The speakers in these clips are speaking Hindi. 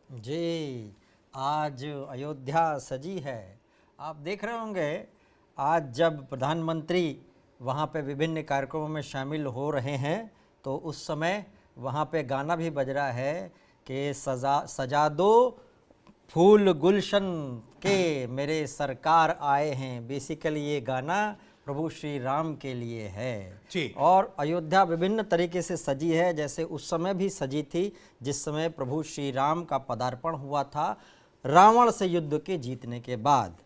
जी, आज अयोध्या सजी है। आप देख रहे होंगे आज जब प्रधानमंत्री वहाँ पे विभिन्न कार्यक्रमों में शामिल हो रहे हैं तो उस समय वहाँ पे गाना भी बज रहा है कि सजा दो फूल गुलशन के मेरे सरकार आए हैं। बेसिकली ये गाना प्रभु श्री राम के लिए है जी। और अयोध्या विभिन्न तरीके से सजी है, जैसे उस समय भी सजी थी जिस समय प्रभु श्री राम का पदार्पण हुआ था रावण से युद्ध के जीतने के बाद।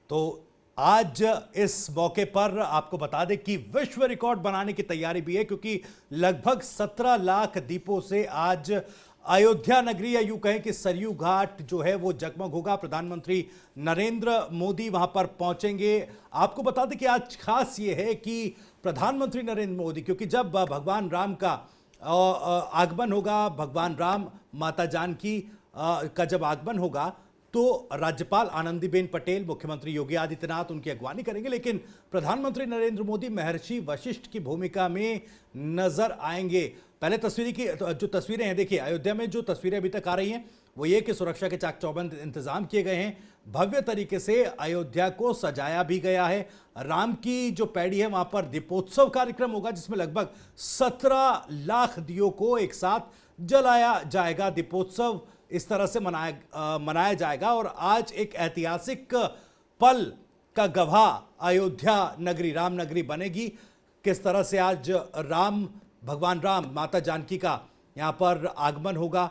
तो आज इस मौके पर आपको बता दें कि विश्व रिकॉर्ड बनाने की तैयारी भी है, क्योंकि लगभग 17 लाख दीपों से आज अयोध्या नगरी या यूं कहें कि सरयू घाट जो है वो जगमग होगा। प्रधानमंत्री नरेंद्र मोदी वहां पर पहुंचेंगे। आपको बता दें कि आज खास ये है कि प्रधानमंत्री नरेंद्र मोदी, क्योंकि जब भगवान राम का आगमन होगा, भगवान राम माता जानकी का जब आगमन होगा तो राज्यपाल आनंदीबेन पटेल, मुख्यमंत्री योगी आदित्यनाथ उनकी अगवानी करेंगे, लेकिन प्रधानमंत्री नरेंद्र मोदी महर्षि वशिष्ठ की भूमिका में नजर आएंगे। पहले जो तस्वीरें हैं, देखिए अयोध्या में जो तस्वीरें अभी तक आ रही हैं वो ये कि सुरक्षा के चाक चौबंद इंतजाम किए गए हैं। भव्य तरीके से अयोध्या को सजाया भी गया है। राम की जो पैड़ी है वहां पर दीपोत्सव कार्यक्रम होगा जिसमें लगभग 17 लाख दियों को एक साथ जलाया जाएगा। दीपोत्सव इस तरह से मनाया जाएगा और आज एक ऐतिहासिक पल का गवाह अयोध्या नगरी, राम नगरी बनेगी। किस तरह से आज भगवान राम, माता जानकी का यहां पर आगमन होगा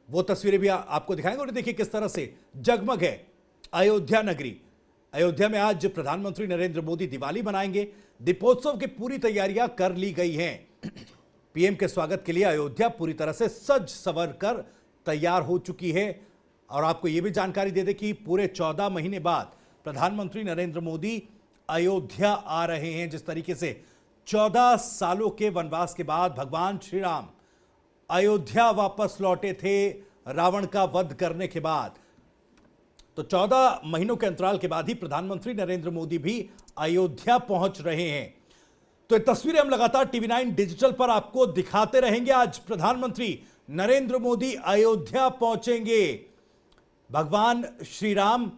वो तस्वीरें भी आपको दिखाएंगे। और देखिए किस तरह से जगमग है अयोध्या नगरी। अयोध्या में आज प्रधानमंत्री नरेंद्र मोदी दिवाली मनाएंगे। दीपोत्सव की पूरी तैयारियां कर ली गई हैं। पीएम के स्वागत के लिए अयोध्या पूरी तरह से सज संवर कर तैयार हो चुकी है। और आपको यह भी जानकारी दे दें कि पूरे 14 महीने बाद प्रधानमंत्री नरेंद्र मोदी अयोध्या आ रहे हैं। जिस तरीके से 14 सालों के वनवास के बाद भगवान श्री राम अयोध्या वापस लौटे थे रावण का वध करने के बाद, तो 14 महीनों के अंतराल के बाद ही प्रधानमंत्री नरेंद्र मोदी भी अयोध्या पहुंच रहे हैं। तो ये तस्वीरें हम लगातार टीवी9 डिजिटल पर आपको दिखाते रहेंगे। आज प्रधानमंत्री नरेंद्र मोदी अयोध्या पहुंचेंगे। भगवान श्री राम,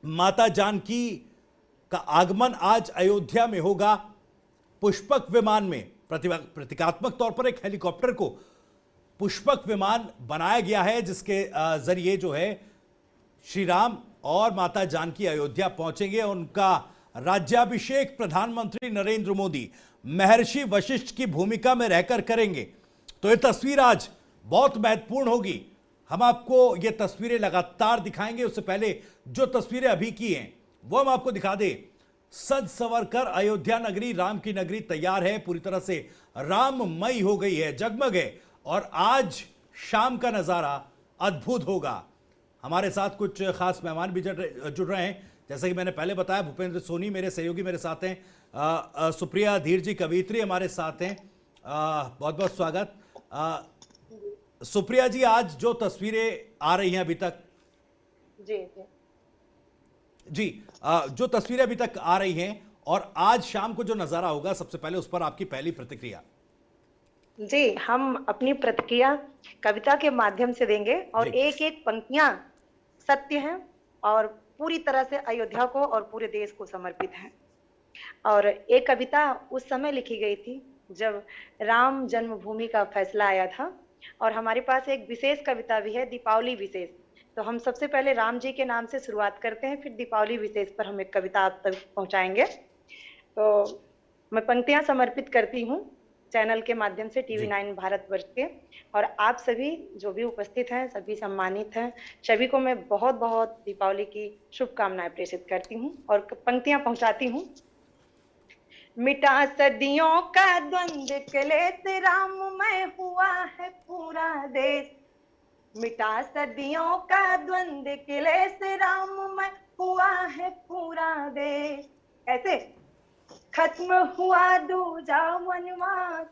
माता जानकी का आगमन आज अयोध्या में होगा। पुष्पक विमान में प्रतीकात्मक तौर पर एक हेलीकॉप्टर को पुष्पक विमान बनाया गया है जिसके जरिए जो है श्री राम और माता जानकी अयोध्या पहुंचेंगे। उनका राज्याभिषेक प्रधानमंत्री नरेंद्र मोदी महर्षि वशिष्ठ की भूमिका में रहकर करेंगे। तो यह तस्वीर आज बहुत महत्वपूर्ण होगी। हम आपको ये तस्वीरें लगातार दिखाएंगे। उससे पहले जो तस्वीरें अभी की हैं वो हम आपको दिखा दें। सज संवर कर अयोध्या नगरी, राम की नगरी तैयार है, पूरी तरह से राममयी हो गई है, जगमग है। और आज शाम का नजारा अद्भुत होगा। हमारे साथ कुछ खास मेहमान भी जुड़ रहे हैं। जैसा कि मैंने पहले बताया, भूपेंद्र सोनी मेरे सहयोगी मेरे साथ हैं, सुप्रिया धीर जी कवित्री हमारे साथ हैं। बहुत बहुत स्वागत। सुप्रिया जी, आज जो तस्वीरें आ रही हैं अभी तक जी, जो तस्वीरें अभी तक आ रही हैं और आज शाम को जो नजारा होगा, सबसे पहले उस पर आपकी पहली प्रतिक्रिया। जी, हम अपनी प्रतिक्रिया कविता के माध्यम से देंगे और एक एक पंक्तियां सत्य हैं और पूरी तरह से अयोध्या को और पूरे देश को समर्पित हैं। और एक कविता उस समय लिखी गई थी जब राम जन्मभूमि का फैसला आया था। और हमारे पास एक विशेष कविता भी है, दीपावली विशेष। तो हम सबसे पहले राम जी के नाम से शुरुआत करते हैं, फिर दीपावली विशेष पर हम एक कविता आप तक पहुंचाएंगे। तो मैं पंक्तियां समर्पित करती हूँ चैनल के माध्यम से, टीवी9 भारतवर्ष के। और आप सभी जो भी उपस्थित हैं, सभी सम्मानित हैं, सभी को मैं बहुत बहुत दीपावली की शुभकामनाएं प्रेषित करती हूँ और पंक्तियां पहुंचाती हूँ। मिटा सदियों का द्वंद्व क्लेश, राममय हुआ है पूरा देश। मिटा सदियों का द्वंद्व क्लेश, राममय हुआ है पूरा देश। ऐसे खत्म हुआ दूजा वनवास,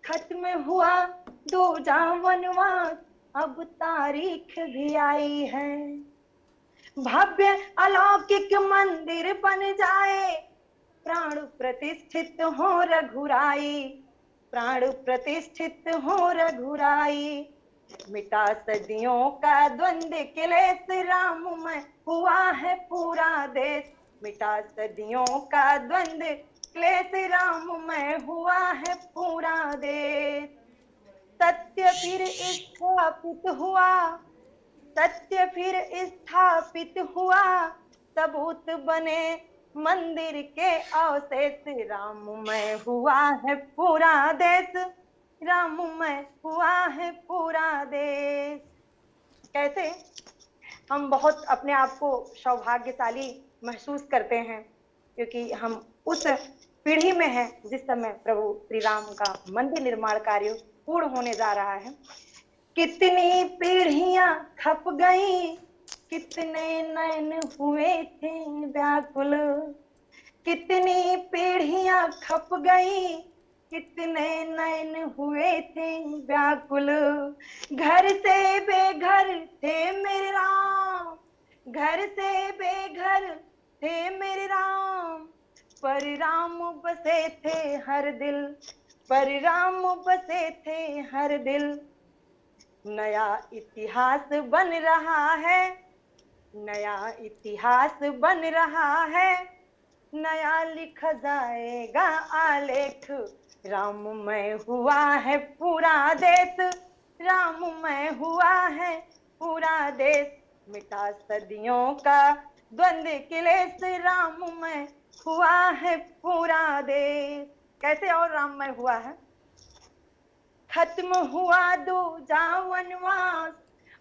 खत्म हुआ दूजा वनवास, अब तारीख भी आई है। भव्य अलौकिक मंदिर बन जाए, प्राण प्रतिष्ठित हो रघुराई, प्राण प्रतिष्ठित हो रघुराई। मिटा सदियों का द्वंद्व क्लेश राममय हुआ है पूरा देश। मिटा सदियों का द्वंद्व क्लेश राममय हुआ है पूरा देश। सत्य फिर स्थापित हुआ, सत्य फिर स्थापित हुआ, सबूत बने मंदिर के अवशेष। राममय हुआ है पूरा देश, राममय हुआ है पूरा देश। कैसे हम बहुत अपने आप को सौभाग्यशाली महसूस करते हैं, क्योंकि हम उस पीढ़ी में हैं जिस समय प्रभु श्री राम का मंदिर निर्माण कार्य पूर्ण होने जा रहा है। कितनी पीढ़ियां खप गई, कितने नयन हुए थे व्याकुल। कितनी पीढ़ियां खप गई, कितने नयन हुए थे व्याकुल। घर से बेघर थे मेरे राम, घर से बेघर थे मेरे राम, पर राम बसे थे हर दिल, पर राम बसे थे हर दिल। नया इतिहास बन रहा है, नया इतिहास बन रहा है, नया लिखा जाएगा आलेख। राममय हुआ है पूरा देश, राममय हुआ है पूरा देश। मिटा सदियों का द्वंद्व क्लेश, राममय हुआ है पूरा देश। कैसे और राममय हुआ है? खत्म हुआ दूजा वनवास,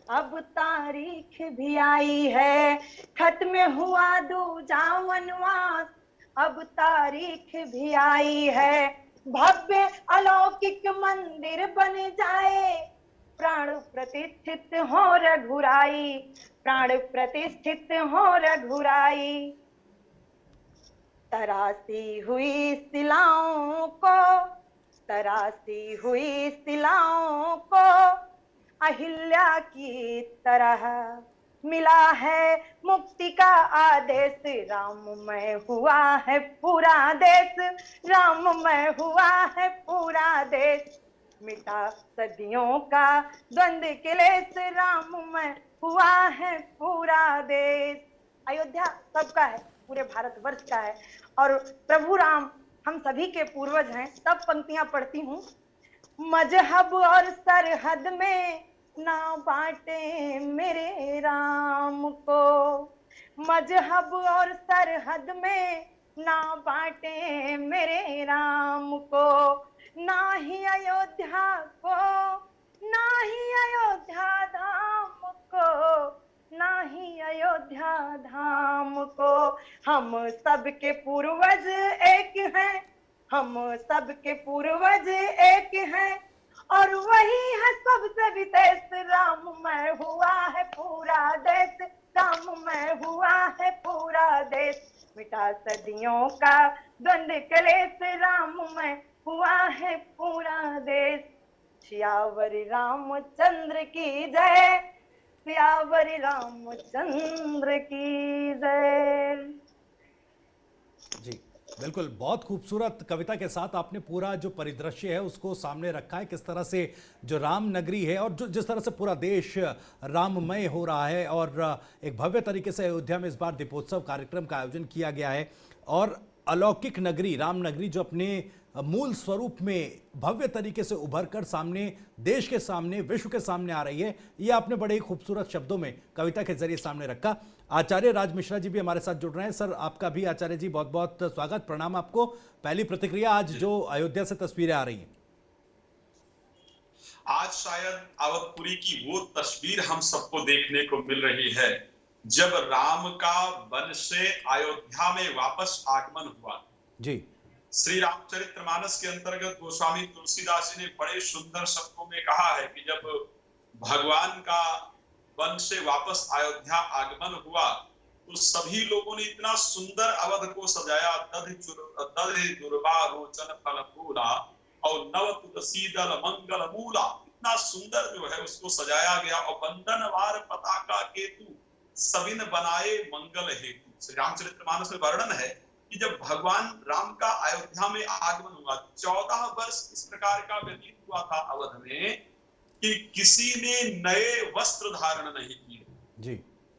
अब तारीख भी आई है। खत्म हुआ दूजा वनवास, अब तारीख भी आई है। भव्य अलौकिक मंदिर बन जाए, प्राण प्रतिष्ठित हो रघुराई, प्राण प्रतिष्ठित हो रघुराई। तरासी हुई शिलाओं को, तरासी हुई शिलाओं को अहिल्या की तरह मिला है मुक्ति का आदेश। राममय हुआ है पूरा देश, राममय हुआ है पूरा देश। मिटा सदियों का द्वंद्व क्लेश, राममय हुआ है पूरा देश। अयोध्या सबका है, पूरे भारतवर्ष का है, और प्रभु राम हम सभी के पूर्वज हैं। तब पंक्तियां पढ़ती हूँ। मजहब और सरहद में ना बांटे मेरे राम को, मजहब और सरहद में ना बांटे मेरे राम को। ना ही अयोध्या को, ना ही अयोध्या धाम को, ना ही अयोध्या धाम को। हम सबके पूर्वज एक हैं, हम सबके पूर्वज एक हैं, और वही है सबसे विदेश। राममय हुआ है पूरा देश, राममय हुआ है पूरा देश। मिटा सदियों का द्वंद्व क्लेश, राममय हुआ है पूरा देश। सियावर रामचंद्र की जय, सियावर रामचंद्र की जय। जी बिल्कुल, बहुत खूबसूरत कविता के साथ आपने पूरा जो परिदृश्य है उसको सामने रखा है, किस तरह से जो राम नगरी है और जो जिस तरह से पूरा देश राममय हो रहा है, और एक भव्य तरीके से अयोध्या में इस बार दीपोत्सव कार्यक्रम का आयोजन किया गया है। और अलौकिक नगरी राम नगरी जो अपने मूल स्वरूप में भव्य तरीके से उभर कर सामने, देश के सामने, विश्व के सामने आ रही है, ये आपने बड़े ही खूबसूरत शब्दों में कविता के जरिए सामने रखा। आचार्य राज मिश्रा जी भी हमारे साथ जुड़ रहे हैं। सर, आपका भी आचार्य जी बहुत बहुत स्वागत, प्रणाम आपको। पहली प्रतिक्रिया आज जो अयोध्या से तस्वीरें आ रही हैं। आज शायद अवधपुरी की वो तस्वीर हम सबको देखने को मिल रही है जब राम का वन से अयोध्या में वापस आगमन हुआ। जी, श्री रामचरितमानस के अंतर्गत गोस्वामी तुलसीदास जी ने बड़े सुंदर शब्दों में कहा है कि जब भगवान का वन से वापस अयोध्या आगमन हुआ तो सभी लोगों ने इतना सुंदर अवध को सजाया। दधि दुर्वा रोचन फल फूला और नव तुलसी दल मंगल मूला। इतना सुंदर जो है उसको सजाया गया। और बंदनवार पताका केतु सबिन बनाए मंगल हेतु। श्री रामचरितमानस में वर्णन है कि जब भगवान राम का अयोध्या में आगमन हुआ, 14 वर्ष इस प्रकार का व्यतीत हुआ था अवध में कि किसी ने नए वस्त्र धारण नहीं किए जी।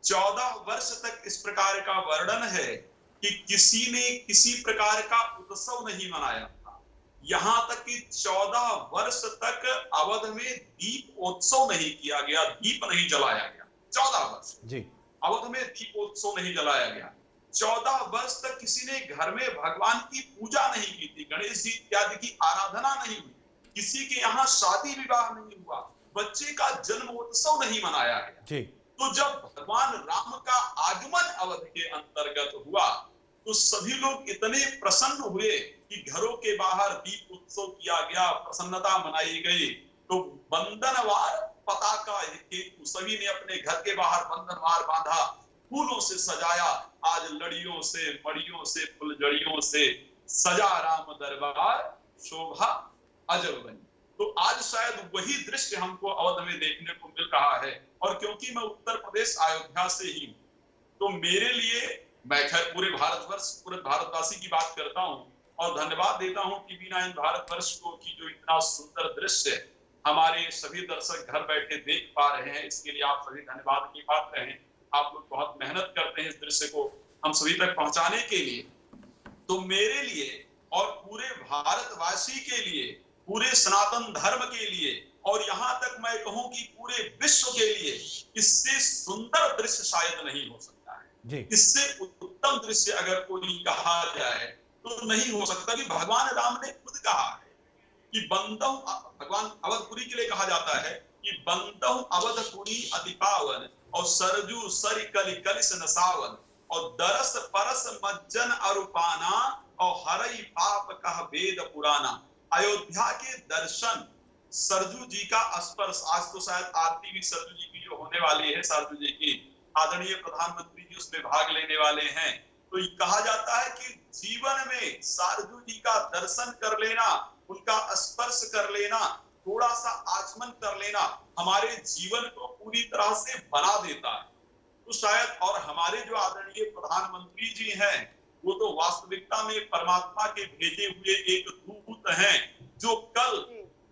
14 वर्ष तक इस प्रकार का वर्णन है कि किसी ने किसी प्रकार का उत्सव नहीं मनाया था। यहां तक कि 14 वर्ष तक अवध में दीपोत्सव नहीं किया गया, दीप नहीं जलाया गया। 14 वर्ष जी। अवध में दीपोत्सव नहीं जलाया गया। 14 वर्ष तक किसी ने घर में भगवान की पूजा नहीं की थी, गणेश जी इत्यादि की आराधना नहीं हुई, किसी के यहाँ शादी विवाह नहीं हुआ, बच्चे का जन्मोत्सव नहीं मनाया गया। जी। तो जब भगवान राम का आगमन अवध के अंतर्गत हुआ तो सभी लोग इतने प्रसन्न हुए कि घरों के बाहर दीप उत्सव किया गया, प्रसन्नता मनाई गई। तो बंधनवार पताका हेतु सभी ने अपने घर के बाहर बंधनवार बांधा, फूलों से सजाया। आज लड़ियों से, मड़ियों से, फुलझड़ियों से सजा राम दरबार, शोभा अजब बनी। तो आज शायद वही दृश्य हमको अवध में देखने को मिल रहा है। और क्योंकि मैं उत्तर प्रदेश अयोध्या से ही हूं, तो मेरे लिए, मैं खैर पूरे भारतवर्ष, पूरे भारतवासी की बात करता हूं और धन्यवाद देता हूं टीवी 9 भारतवर्ष को कि जो इतना सुंदर दृश्य हमारे सभी दर्शक घर बैठे देख पा रहे हैं, इसके लिए आप सभी धन्यवाद की पात्र हैं। आप लोग बहुत मेहनत करते हैं इस दृश्य को हम सभी तक पहुंचाने के लिए। तो मेरे लिए और पूरे भारतवासी के लिए, पूरे सनातन धर्म के लिए और यहाँ तक मैं कहूं कि पूरे विश्व के लिए इससे सुंदर दृश्य शायद नहीं हो सकता है। इससे उत्तम दृश्य अगर कोई कहा जाए तो नहीं हो सकता कि भगवान राम ने खुद कहा है कि बंदहु, भगवान अवधपुरी के लिए कहा जाता है कि बंदहु अवधपुरी अति पावन और सरजू सरि कलि कलिस नसावन और दरस परस मज्जन अरुपाना और हरई पाप कह वेद पुराना। अयोध्या के दर्शन, सरजू जी का स्पर्श, आज तो शायद आरती भी सरजू जी की जो होने वाली है, सरजू जी की, आदरणीय प्रधानमंत्री जी उसमें भाग लेने वाले हैं। तो कहा जाता है कि जीवन में सरजू जी का दर्शन कर लेना, उनका स्पर्श कर लेना, थोड़ा सा आचमन कर लेना हमारे जीवन को पूरी तरह से बना देता है। तो शायद, और हमारे जो आदरणीय प्रधानमंत्री जी हैं वो तो वास्तविकता में परमात्मा के भेजे हुए एक दूत हैं, जो कल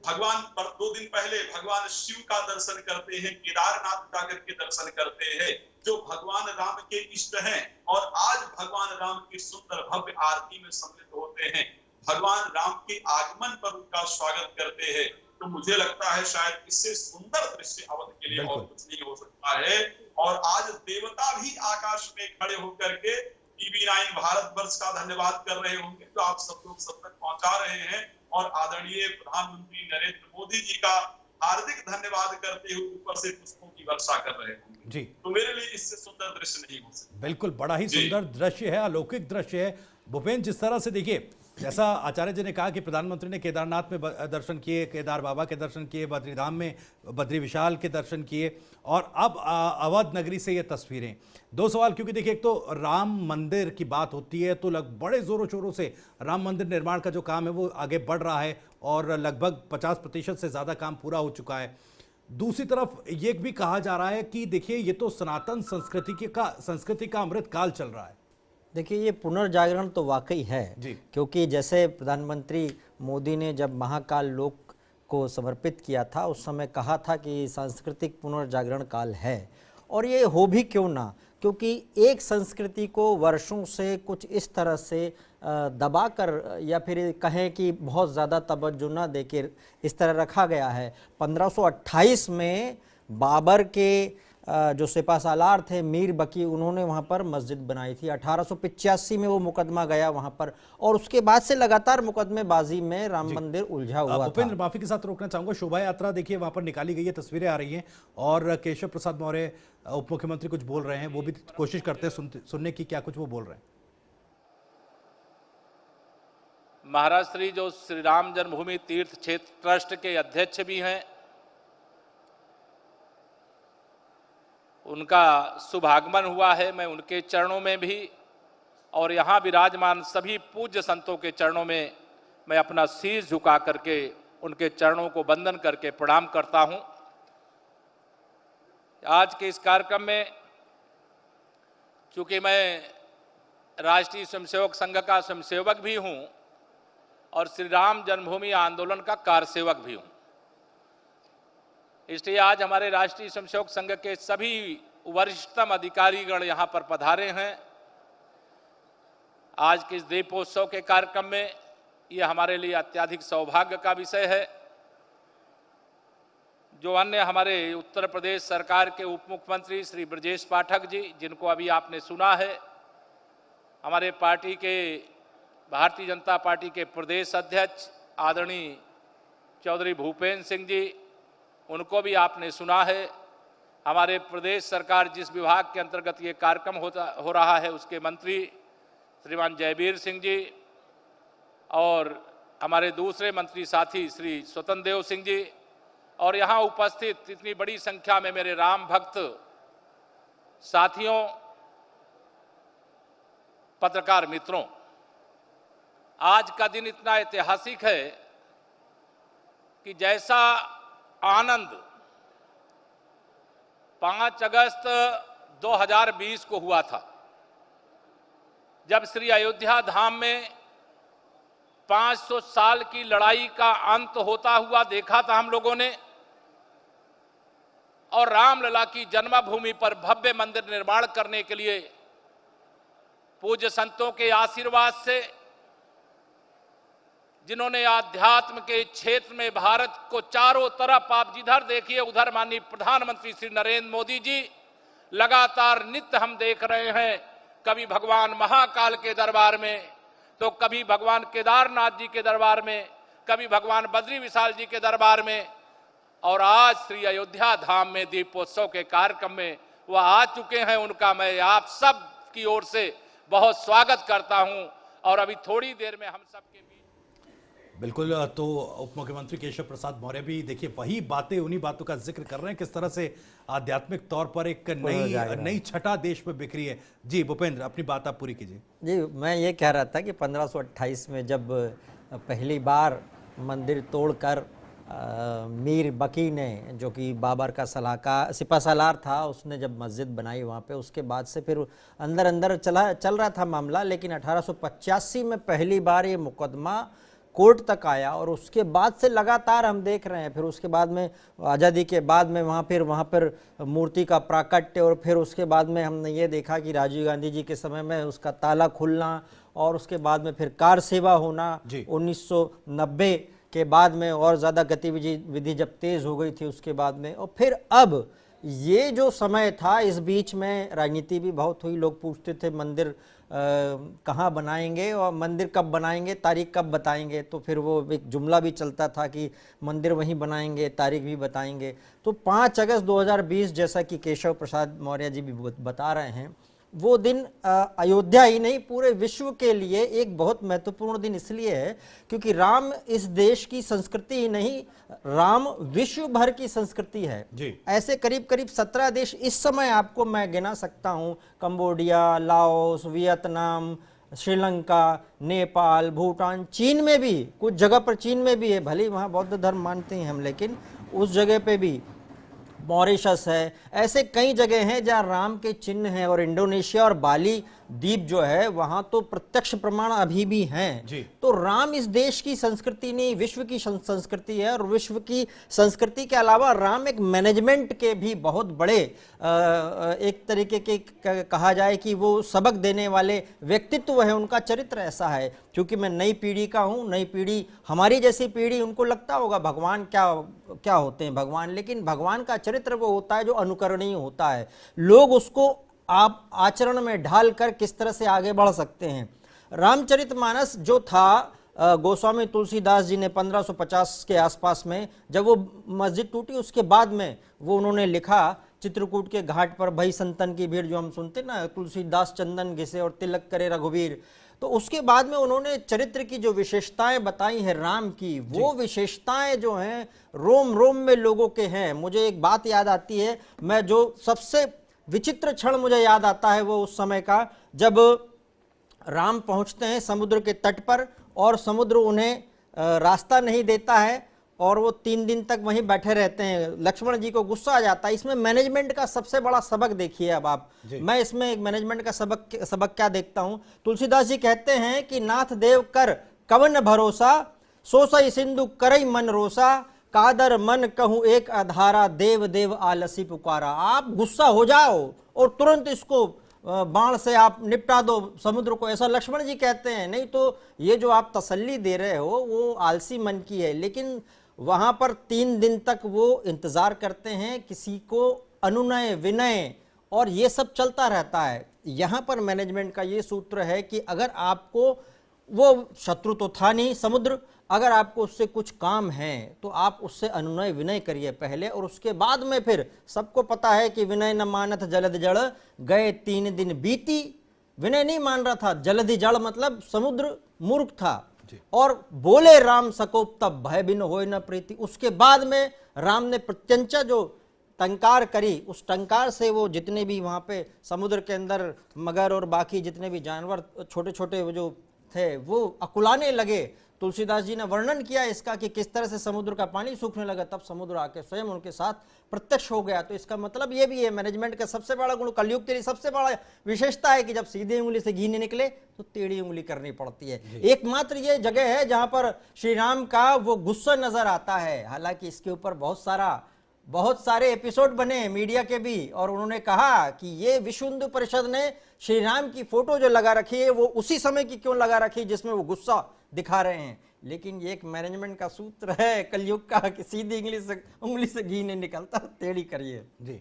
भगवान पर 2 दिन पहले भगवान शिव का दर्शन करते हैं, केदारनाथ जाकर के दर्शन करते हैं, जो भगवान राम के इष्ट हैं, और आज भगवान राम की सुंदर भव्य आरती में सम्मिलित होते हैं, भगवान राम के आगमन पर उनका स्वागत करते हैं। तो मुझे लगता है शायद इससे सुंदर दृश्य अवध के लिए और कुछ नहीं हो सकता है। और आज देवता भी आकाश में खड़े होकर के टीवी 9 भारतवर्ष का धन्यवाद कर रहे होंगे, जो आप सब लोग सब तक पहुंचा रहे हैं, और आदरणीय प्रधानमंत्री नरेंद्र मोदी जी का हार्दिक धन्यवाद करते हुए ऊपर से पुष्पों की वर्षा कर रहे होंगे जी। तो मेरे लिए इससे सुंदर दृश्य नहीं हो सकता। बिल्कुल, बड़ा ही सुंदर दृश्य है, अलौकिक दृश्य है। भूपेंद्र, जिस तरह से देखिए, जैसा आचार्य जी ने कहा कि प्रधानमंत्री ने केदारनाथ में दर्शन किए, केदार बाबा के दर्शन किए, बद्रीधाम में बद्री विशाल के दर्शन किए, और अब अवध नगरी से ये तस्वीरें। 2 सवाल, क्योंकि देखिए, एक तो राम मंदिर की बात होती है तो बड़े ज़ोरों शोरों से राम मंदिर निर्माण का जो काम है वो आगे बढ़ रहा है और लगभग 50% से ज़्यादा काम पूरा हो चुका है। दूसरी तरफ ये भी कहा जा रहा है कि देखिए, ये तो सनातन संस्कृति का अमृत काल चल रहा है। देखिए, ये पुनर्जागरण तो वाकई है जी। क्योंकि जैसे प्रधानमंत्री मोदी ने जब महाकाल लोक को समर्पित किया था, उस समय कहा था कि सांस्कृतिक पुनर्जागरण काल है, और ये हो भी क्यों ना, क्योंकि एक संस्कृति को वर्षों से कुछ इस तरह से दबा कर, या फिर कहें कि बहुत ज़्यादा तवज्जो न देकर इस तरह रखा गया है। 1528 में बाबर के जो सिपा सालार थे मीर बकी, उन्होंने वहाँ पर मस्जिद बनाई थी। 1885 में वो मुकदमा गया वहाँ पर, और उसके बाद से लगातार मुकदमेबाजी में राम मंदिर उलझा हुआ था। भूपेंद्र, माफी के साथ रोकना चाहूंगा, शोभा यात्रा देखिए वहाँ पर निकाली गई है, तस्वीरें आ रही हैं, और केशव प्रसाद मौर्य उप मुख्यमंत्री कुछ बोल रहे हैं, वो भी कोशिश करते हैं सुनने की, क्या कुछ वो बोल रहे हैं। महाराज श्री जो श्री राम जन्मभूमि तीर्थ क्षेत्र ट्रस्ट के अध्यक्ष भी हैं, उनका शुभ आगमन हुआ है। मैं उनके चरणों में भी और यहाँ विराजमान सभी पूज्य संतों के चरणों में मैं अपना शीश झुका करके उनके चरणों को वंदन करके प्रणाम करता हूँ। आज के इस कार्यक्रम में, चूँकि मैं राष्ट्रीय स्वयंसेवक संघ का स्वयंसेवक भी हूँ और श्री राम जन्मभूमि आंदोलन का कार्यसेवक भी हूँ, इसलिए आज हमारे राष्ट्रीय स्वयंसेवक संघ के सभी वरिष्ठतम अधिकारीगण यहाँ पर पधारे हैं। आज के इस दीपोत्सव के कार्यक्रम में ये हमारे लिए अत्यधिक सौभाग्य का विषय है। जो अन्य हमारे उत्तर प्रदेश सरकार के उप मुख्यमंत्री श्री ब्रजेश पाठक जी, जिनको अभी आपने सुना है, हमारे पार्टी के भारतीय जनता पार्टी के प्रदेश अध्यक्ष आदरणीय चौधरी भूपेंद्र सिंह जी, उनको भी आपने सुना है। हमारे प्रदेश सरकार जिस विभाग के अंतर्गत ये कार्यक्रम हो रहा है उसके मंत्री श्रीमान जयवीर सिंह जी और हमारे दूसरे मंत्री साथी श्री स्वतंत्र देव सिंह जी और यहाँ उपस्थित इतनी बड़ी संख्या में मेरे राम भक्त साथियों, पत्रकार मित्रों, आज का दिन इतना ऐतिहासिक है कि जैसा आनंद 5 अगस्त 2020 को हुआ था, जब श्री अयोध्या धाम में 500 साल की लड़ाई का अंत होता हुआ देखा था हम लोगों ने, और रामलला की जन्मभूमि पर भव्य मंदिर निर्माण करने के लिए पूज्य संतों के आशीर्वाद से, जिन्होंने आध्यात्म के क्षेत्र में भारत को चारों तरफ, आप जिधर देखिए उधर माननीय प्रधानमंत्री श्री नरेंद्र मोदी जी लगातार नित्य हम देख रहे हैं, कभी भगवान महाकाल के दरबार में, तो कभी भगवान केदारनाथ जी के दरबार में, कभी भगवान बद्री विशाल जी के दरबार में, और आज श्री अयोध्या धाम में दीपोत्सव के कार्यक्रम में वह आ चुके हैं। उनका मैं आप सब की ओर से बहुत स्वागत करता हूं। और अभी थोड़ी देर में हम सबके बीच बिल्कुल, तो उप मुख्यमंत्री केशव प्रसाद मौर्य भी देखिए वही बातें, उन्हीं बातों का जिक्र कर रहे हैं, किस तरह से आध्यात्मिक तौर पर एक नई छटा देश में बिखरी है। जी भूपेंद्र, अपनी बात आप पूरी कीजिए। जी, मैं ये कह रहा था कि 1528 में जब पहली बार मंदिर तोड़कर मीर बकी ने, जो कि बाबर का सलाहकार सिपहसालार था, उसने जब मस्जिद बनाई वहाँ पे, उसके बाद से फिर अंदर अंदर चल रहा था मामला। लेकिन 1885 में पहली बार ये मुकदमा कोर्ट तक आया और उसके बाद से लगातार हम देख रहे हैं। फिर उसके बाद में आज़ादी के बाद में वहाँ पर मूर्ति का प्राकट्य, और फिर उसके बाद में हमने ये देखा कि राजीव गांधी जी के समय में उसका ताला खुलना, और उसके बाद में फिर कार सेवा होना 1990 के बाद में, और ज़्यादा गतिविधि जब तेज़ हो गई थी उसके बाद में। और फिर अब ये जो समय था, इस बीच में राजनीति भी बहुत हुई। लोग पूछते थे मंदिर कहाँ बनाएंगे और मंदिर कब बनाएंगे, तारीख कब बताएंगे। तो फिर वो एक जुमला भी चलता था कि मंदिर वहीं बनाएंगे, तारीख भी बताएंगे। तो 5 अगस्त 2020, जैसा कि केशव प्रसाद मौर्य जी भी बता रहे हैं, वो दिन अयोध्या ही नहीं पूरे विश्व के लिए एक बहुत महत्वपूर्ण दिन इसलिए है क्योंकि राम इस देश की संस्कृति ही नहीं, राम विश्व भर की संस्कृति है जी। ऐसे करीब करीब 17 देश इस समय आपको मैं गिना सकता हूँ, Cambodia, Laos, Vietnam, Sri Lanka, Nepal, Bhutan, चीन में भी, कुछ जगह पर चीन में भी है, भले वहाँ बौद्ध धर्म मानते हैं हम, लेकिन उस जगह पे भी, मॉरिशस है, ऐसे कई जगह हैं जहां राम के चिन्ह हैं। और इंडोनेशिया और बाली द्वीप जो है वहां तो प्रत्यक्ष प्रमाण अभी भी हैं जी। तो राम इस देश की संस्कृति नहीं, विश्व की संस्कृति है। और विश्व की संस्कृति के अलावा राम एक मैनेजमेंट के भी बहुत बड़े एक तरीके के कहा जाए कि वो सबक देने वाले व्यक्तित्व है। उनका चरित्र ऐसा है। क्योंकि मैं नई पीढ़ी का हूँ, नई पीढ़ी, हमारी जैसी पीढ़ी, उनको लगता होगा भगवान क्या होते हैं भगवान, लेकिन भगवान का चरित्र वो होता है जो अनुकरणीय होता है। लोग उसको आप आचरण में ढालकर किस तरह से आगे बढ़ सकते हैं। रामचरितमानस जो था, गोस्वामी तुलसीदास जी ने 1550 के आसपास में, जब वो मस्जिद टूटी उसके बाद में वो उन्होंने लिखा, चित्रकूट के घाट पर भई संतन की भीड़, जो हम सुनते ना, तुलसीदास चंदन घिसे और तिलक करे रघुवीर। तो उसके बाद में उन्होंने चरित्र की जो विशेषताएं बताई हैं राम की, वो विशेषताएं जो हैं रोम रोम में लोगों के हैं। मुझे एक बात याद आती है, मैं जो सबसे विचित्र क्षण मुझे याद आता है वो उस समय का, जब राम पहुंचते हैं समुद्र के तट पर और समुद्र उन्हें रास्ता नहीं देता है और वो 3 दिन तक वहीं बैठे रहते हैं। लक्ष्मण जी को गुस्सा आ जाता है। इसमें मैनेजमेंट का सबसे बड़ा सबक देखिए। अब आप, मैं इसमें एक मैनेजमेंट का सबक क्या देखता हूं। तुलसीदास जी कहते हैं कि नाथ देव कर कवन भरोसा, सो सई सिंधु करई मन रोसा, कादर मन कहूं एक अधारा, देव देव आलसी पुकारा। आप गुस्सा हो जाओ और तुरंत इसको बाण से आप निपटा दो समुद्र को, ऐसा लक्ष्मण जी कहते हैं। नहीं तो ये जो आप तसल्ली दे रहे हो वो आलसी मन की है। लेकिन वहां पर 3 दिन तक वो इंतजार करते हैं, किसी को अनुनय विनय और ये सब चलता रहता है। यहां पर मैनेजमेंट का ये सूत्र है कि अगर आपको, वो शत्रु तो था नहीं समुद्र, अगर आपको उससे कुछ काम है तो आप उससे अनुनय विनय करिए पहले, और उसके बाद में फिर सबको पता है कि विनय न मानत जलद जड़, गए 3 दिन बीती। विनय नहीं मान रहा था, जलधि जड़ मतलब समुद्र मूर्ख था। और बोले राम सकोप तब भय बिन होय न प्रीति। उसके बाद में राम ने प्रत्यंचा जो टंकार करी, उस टंकार से वो जितने भी वहां पे समुद्र के अंदर मगर और बाकी जितने भी जानवर छोटे छोटे वो जो थे वो अकुलाने लगे। तुलसीदास जी ने वर्णन किया इसका कि किस तरह से समुद्र का पानी सूखने लगा, तब समुद्र आके स्वयं उनके साथ प्रत्यक्ष हो गया। तो इसका मतलब ये भी है, मैनेजमेंट का सबसे बड़ा गुण, कलयुग के लिए सबसे बड़ा विशेषता है कि जब सीधी उंगली से घी नहीं निकले तो टेढ़ी उंगली करनी पड़ती है। एकमात्र ये जगह है जहां पर श्री राम का वो गुस्सा नजर आता है। हालांकि इसके ऊपर बहुत सारे एपिसोड बने मीडिया के भी, और उन्होंने कहा कि ये विश्व हिंदू परिषद ने श्री राम की फोटो जो लगा रखी है वो उसी समय की क्यों लगा रखी है जिसमें वो गुस्सा दिखा रहे हैं। लेकिन ये एक मैनेजमेंट का सूत्र है कलयुग का कि सीधी उंगली से घी नहीं निकलता, टेढ़ी करिए। जी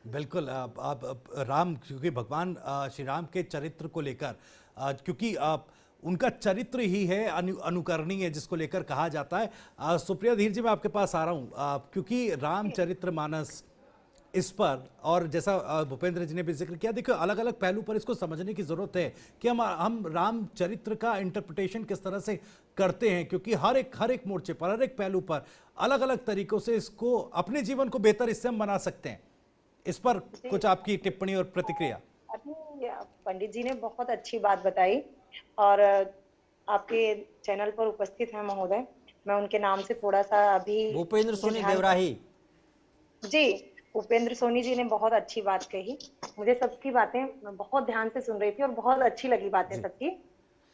बिल्कुल। आप राम, क्योंकि भगवान श्री राम के चरित्र को लेकर, क्योंकि उनका चरित्र ही है अनुकरणीय जिसको लेकर कहा जाता है। सुप्रिया धीर जी, मैं आपके पास आ रहा हूँ क्योंकि रामचरितमानस इस पर, और जैसा भूपेंद्र जी ने भी जिक्र किया, देखो अलग अलग पहलू पर इसको समझने की जरूरत है कि हम राम चरित्र का इंटरप्रिटेशन किस तरह से करते हैं, क्योंकि हर एक मोर्चे पर, हर एक पहलू पर अलग अलग तरीकों से इसको, अपने जीवन को बेहतर इससे हम बना सकते हैं। इस पर कुछ आपकी टिप्पणी और प्रतिक्रिया। पंडित जी ने बहुत अच्छी बात बताई, और आपके चैनल पर उपस्थित है महोदय, मैं उनके नाम से थोड़ा सा अभी, भूपेंद्र सोनी देवराही जी, उपेंद्र सोनी जी ने बहुत अच्छी बात कही। मुझे सबकी बातें मैं बहुत ध्यान से सुन रही थी और बहुत अच्छी लगी बातें सबकी।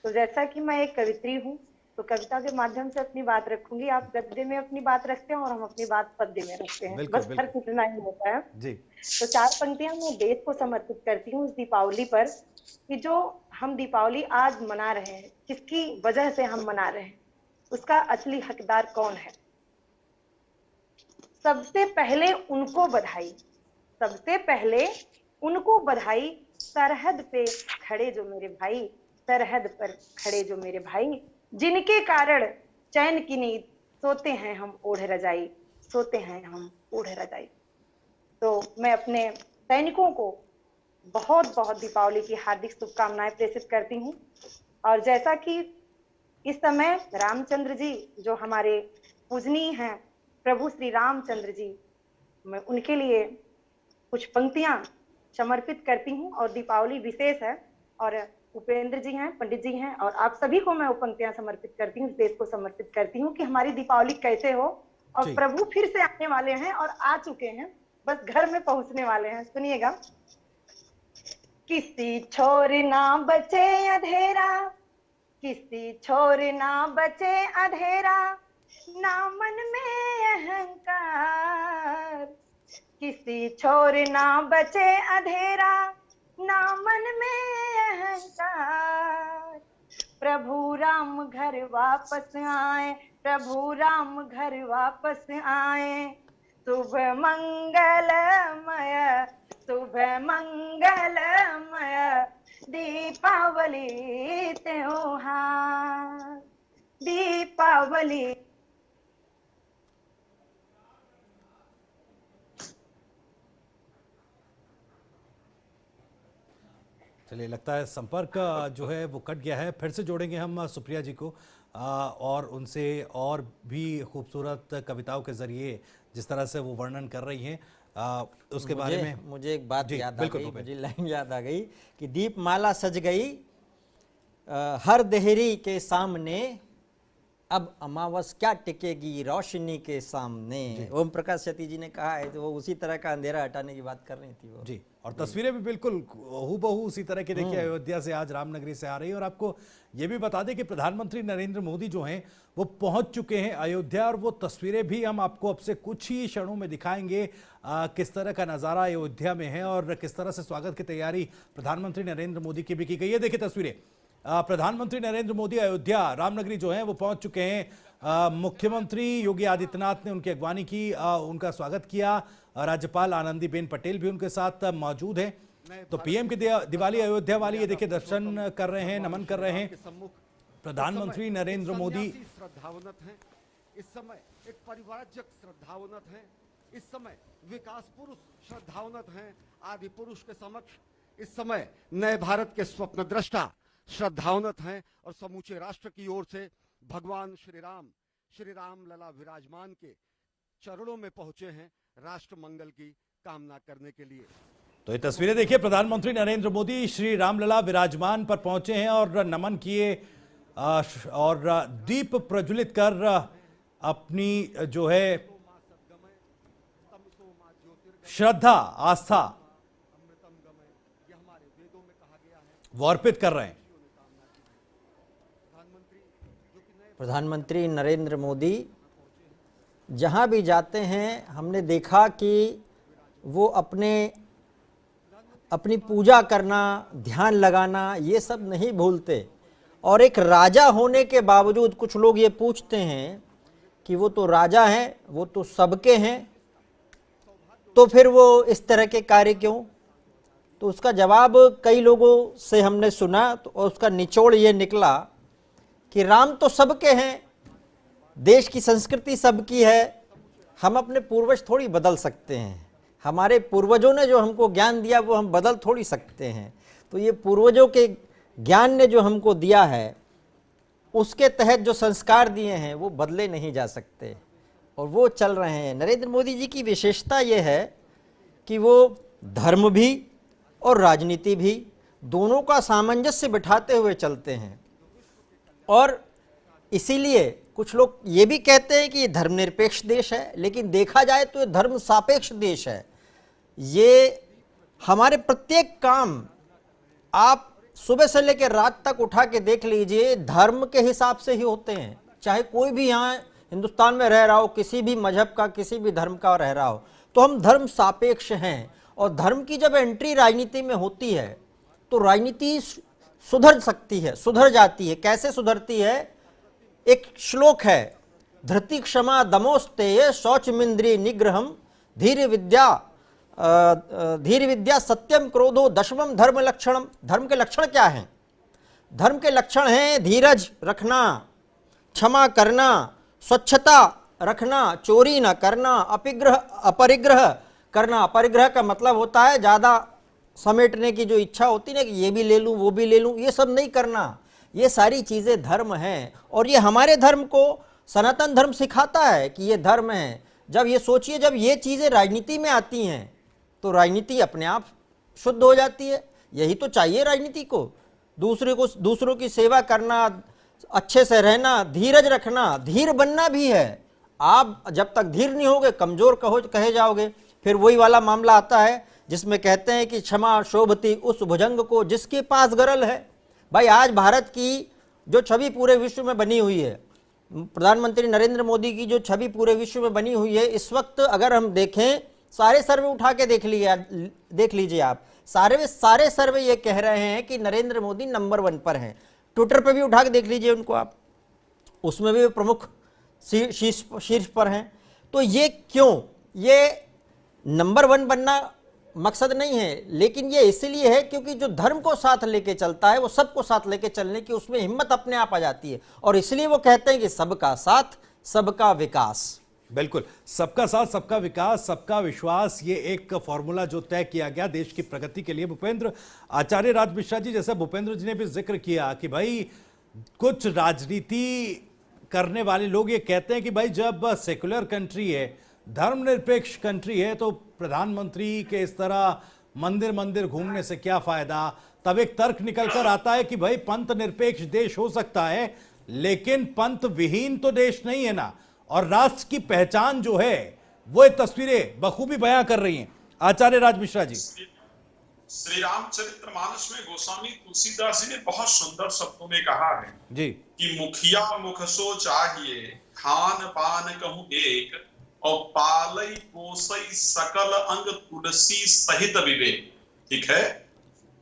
तो जैसा कि मैं एक कवित्री हूँ तो कविता के माध्यम से अपनी बात रखूंगी। आप गद्य में अपनी बात रखते हैं और हम अपनी बात पद्य में रखते हैं, बस फर्क इतना ही होता है जी। तो 4 पंक्तियां मैं देश को समर्पित करती हूँ इस दीपावली पर, कि जो हम दीपावली आज मना रहे हैं, किसकी वजह से हम मना रहे हैं, उसका असली हकदार कौन है। सबसे पहले उनको बधाई, सबसे पहले उनको बधाई, सरहद पे खड़े जो मेरे भाई, सरहद पर खड़े जो मेरे भाई, जिनके कारण चैन की नींद सोते हैं हम ओढ़ रजाई, सोते हैं हम ओढ़ रजाई। तो मैं अपने सैनिकों को बहुत बहुत दीपावली की हार्दिक शुभकामनाएं प्रेषित करती हूँ। और जैसा कि इस समय रामचंद्र जी जो हमारे पूजनीय हैं, प्रभु श्री रामचंद्र जी, मैं उनके लिए कुछ पंक्तियां समर्पित करती हूँ। और दीपावली विशेष है, और उपेंद्र जी हैं, पंडित जी हैं, और आप सभी को मैं वो पंक्तियां समर्पित करती हूँ, देश को समर्पित करती हूँ कि हमारी दीपावली कैसे हो। और प्रभु फिर से आने वाले हैं और आ चुके हैं, बस घर में पहुंचने वाले हैं। सुनिएगा। किसी छोर ना बचे अंधेरा, किसी छोर ना बचे अंधेरा, ना मन में अहंकार, किसी छोर ना बचे अंधेरा, ना मन में अहंकार। प्रभु राम घर वापस आए, प्रभु राम घर वापस आए, शुभ मंगलमय, शुभ मंगलमय दीपावली त्योहार, दीपावली। चलिए, लगता है संपर्क जो है वो कट गया है। फिर से जोड़ेंगे हम सुप्रिया जी को और उनसे और भी खूबसूरत कविताओं के जरिए जिस तरह से वो वर्णन कर रही हैं उसके बारे में। मुझे एक बात याद आ गई, मुझे लाइन याद आ गई कि दीपमाला सज गई हर देहरी के सामने, अब अमावस क्या टिकेगी रोशनी के सामने, ओम प्रकाश सती जी ने कहा है, तो वो उसी तरह का अंधेरा हटाने की बात कर रही थी वो जी। और तस्वीरें भी बिल्कुल हूबहू उसी तरह की देखिए अयोध्या से आज रामनगरी से आ रही है। और आपको ये भी बता दें कि प्रधानमंत्री नरेंद्र मोदी जो हैं वो पहुंच चुके हैं अयोध्या, और वो तस्वीरें भी हम आपको अब से कुछ ही क्षणों में दिखाएंगे किस तरह का नज़ारा अयोध्या में है और किस तरह से स्वागत की तैयारी प्रधानमंत्री नरेंद्र मोदी की भी की गई है। देखिए तस्वीरें, प्रधानमंत्री नरेंद्र मोदी अयोध्या रामनगरी जो है वो पहुंच चुके हैं। मुख्यमंत्री योगी आदित्यनाथ ने उनकी अगवानी की, उनका स्वागत किया। राज्यपाल आनंदीबेन पटेल भी उनके साथ मौजूद हैं। तो पीएम की दिवाली अयोध्या वाली ये देखिए दर्शन कर रहे हैं, नमन कर रहे हैं प्रधानमंत्री नरेंद्र मोदी। श्रद्धावनत हैं इस समय, एक परिवारजक श्रद्धावनत हैं इस समय, विकास पुरुष श्रद्धावनत हैं आदि पुरुष के समक्ष इस समय, नए भारत के स्वप्न दृष्टा श्रद्धावनत हैं। और समूचे राष्ट्र की ओर से भगवान श्री राम लला विराजमान के चरणों में पहुंचे हैं राष्ट्र मंगल की कामना करने के लिए। तो ये तस्वीरें देखिए, प्रधानमंत्री नरेंद्र मोदी श्री रामलला विराजमान पर पहुंचे हैं और नमन किए और दीप प्रज्वलित कर अपनी जो है श्रद्धा आस्था वो अर्पित कर रहे हैं। प्रधानमंत्री नरेंद्र मोदी जहाँ भी जाते हैं हमने देखा कि वो अपनी पूजा करना, ध्यान लगाना, ये सब नहीं भूलते। और एक राजा होने के बावजूद कुछ लोग ये पूछते हैं कि वो तो राजा हैं, वो तो सबके हैं, तो फिर वो इस तरह के कार्य क्यों? तो उसका जवाब कई लोगों से हमने सुना, तो उसका निचोड़ ये निकला कि राम तो सबके हैं, देश की संस्कृति सबकी है, हम अपने पूर्वज थोड़ी बदल सकते हैं, हमारे पूर्वजों ने जो हमको ज्ञान दिया वो हम बदल थोड़ी सकते हैं। तो ये पूर्वजों के ज्ञान ने जो हमको दिया है उसके तहत जो संस्कार दिए हैं वो बदले नहीं जा सकते, और वो चल रहे हैं। नरेंद्र मोदी जी की विशेषता ये है कि वो धर्म भी और राजनीति भी दोनों का सामंजस्य बिठाते हुए चलते हैं। और इसीलिए कुछ लोग ये भी कहते हैं कि ये धर्मनिरपेक्ष देश है, लेकिन देखा जाए तो ये धर्म सापेक्ष देश है। ये हमारे प्रत्येक काम आप सुबह से लेकर रात तक उठा के देख लीजिए, धर्म के हिसाब से ही होते हैं। चाहे कोई भी यहाँ हिंदुस्तान में रह रहा हो, किसी भी मजहब का, किसी भी धर्म का रह रहा हो, तो हम धर्म सापेक्ष हैं। और धर्म की जब एंट्री राजनीति में होती है तो राजनीति सुधर सकती है, सुधर जाती है। कैसे सुधरती है? एक श्लोक है, धृति क्षमा दमोस्तेय शौचमिंद्रिय निग्रहम धीर विद्या सत्यम क्रोधो दशमम धर्म लक्षणम। धर्म के लक्षण क्या हैं? धर्म के लक्षण हैं धीरज रखना, क्षमा करना, स्वच्छता रखना, चोरी न करना, अपरिग्रह करना। अपरिग्रह का मतलब होता है ज़्यादा समेटने की जो इच्छा होती है ना, कि ये भी ले लूँ वो भी ले लूँ, ये सब नहीं करना। ये सारी चीज़ें धर्म हैं, और ये हमारे धर्म को सनातन धर्म सिखाता है कि ये धर्म है। जब ये सोचिए, जब ये चीज़ें राजनीति में आती हैं तो राजनीति अपने आप शुद्ध हो जाती है। यही तो चाहिए राजनीति को, दूसरों की सेवा करना, अच्छे से रहना, धीरज रखना, धीर बनना भी है। आप जब तक धीर नहीं होगे कमज़ोर कहे जाओगे। फिर वही वाला मामला आता है जिसमें कहते हैं कि क्षमा शोभती उस भुजंग को जिसके पास गरल है। भाई आज भारत की जो छवि पूरे विश्व में बनी हुई है, प्रधानमंत्री नरेंद्र मोदी की जो छवि पूरे विश्व में बनी हुई है, इस वक्त अगर हम देखें, सारे सर्वे उठा के देख लीजिए आप, सारे सर्वे ये कह रहे हैं कि नरेंद्र मोदी नंबर 1 पर हैं। ट्विटर पे भी उठा के देख लीजिए उनको आप, उसमें भी प्रमुख शीर्ष पर हैं। तो ये क्यों? ये नंबर 1 बनना मकसद नहीं है, लेकिन ये इसलिए है क्योंकि जो धर्म को साथ लेके चलता है वो सबको साथ लेके चलने की उसमें हिम्मत अपने आप आ जाती है। और इसलिए वो कहते हैं कि सबका साथ सबका विकास। बिल्कुल, सबका साथ सबका विकास सबका विश्वास, ये एक फॉर्मूला जो तय किया गया देश की प्रगति के लिए। भूपेंद्र आचार्य राज मिश्रा जी, जैसे भूपेंद्र जी ने भी जिक्र किया कि भाई कुछ राजनीति करने वाले लोग ये कहते हैं कि भाई जब सेकुलर कंट्री है, धर्मनिरपेक्ष कंट्री है, तो प्रधानमंत्री के इस तरह मंदिर मंदिर घूमने से क्या फायदा। तब एक तर्क निकल कर आता है कि भाई पंथ निरपेक्ष देश हो सकता है लेकिन पंथ विहीन तो देश नहीं है ना, और राष्ट्र की पहचान जो है वो ये तस्वीरें बखूबी बयां कर रही हैं। आचार्य राज मिश्रा जी। श्री रामचरितमानस में गोस्वामी तुलसीदास जी ने बहुत सुंदर शब्दों में कहा है जी कि मुखिया मुख सो चाहिए, खान पान कहूं एक, और पालई पोसई सकल अंग तुलसी सहित विवेक। ठीक है,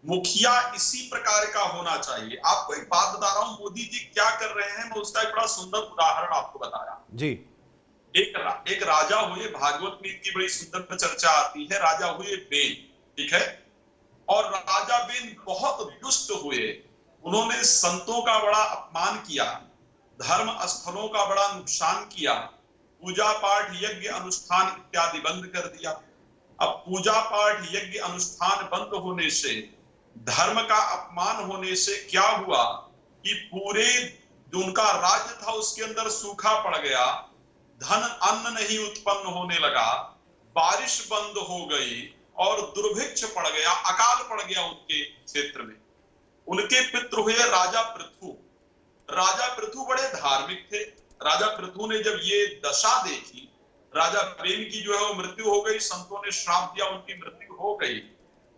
मुखिया इसी प्रकार का होना चाहिए। आपको एक बात बता रहा हूं, मोदी जी क्या कर रहे हैं, मैं उसका एक बड़ा सुंदर उदाहरण आपको बता रहा हूं जी। एक राजा हुए, भागवत में इनकी बड़ी सुंदर चर्चा आती है। राजा हुए बेन, ठीक है, और राजा बेन बहुत दुष्ट हुए। उन्होंने संतों का बड़ा अपमान किया, धर्म स्थलों का बड़ा नुकसान किया, पूजा पाठ यज्ञ अनुष्ठान इत्यादि बंद कर दिया। अब पूजा पाठ यज्ञ अनुष्ठान बंद होने से, धर्म का अपमान होने से क्या हुआ कि पूरे जो उनका राज्य था उसके अंदर सूखा पड़ गया, धन अन्न नहीं उत्पन्न होने लगा, बारिश बंद हो गई और दुर्भिक्ष पड़ गया, अकाल पड़ गया उनके क्षेत्र में। उनके पितृ हुए राजा पृथु। राजा पृथु बड़े धार्मिक थे। राजा पृथु ने जब ये दशा देखी, राजा बेन की जो है वो मृत्यु हो गई, संतों ने श्राप दिया, उनकी मृत्यु हो गई।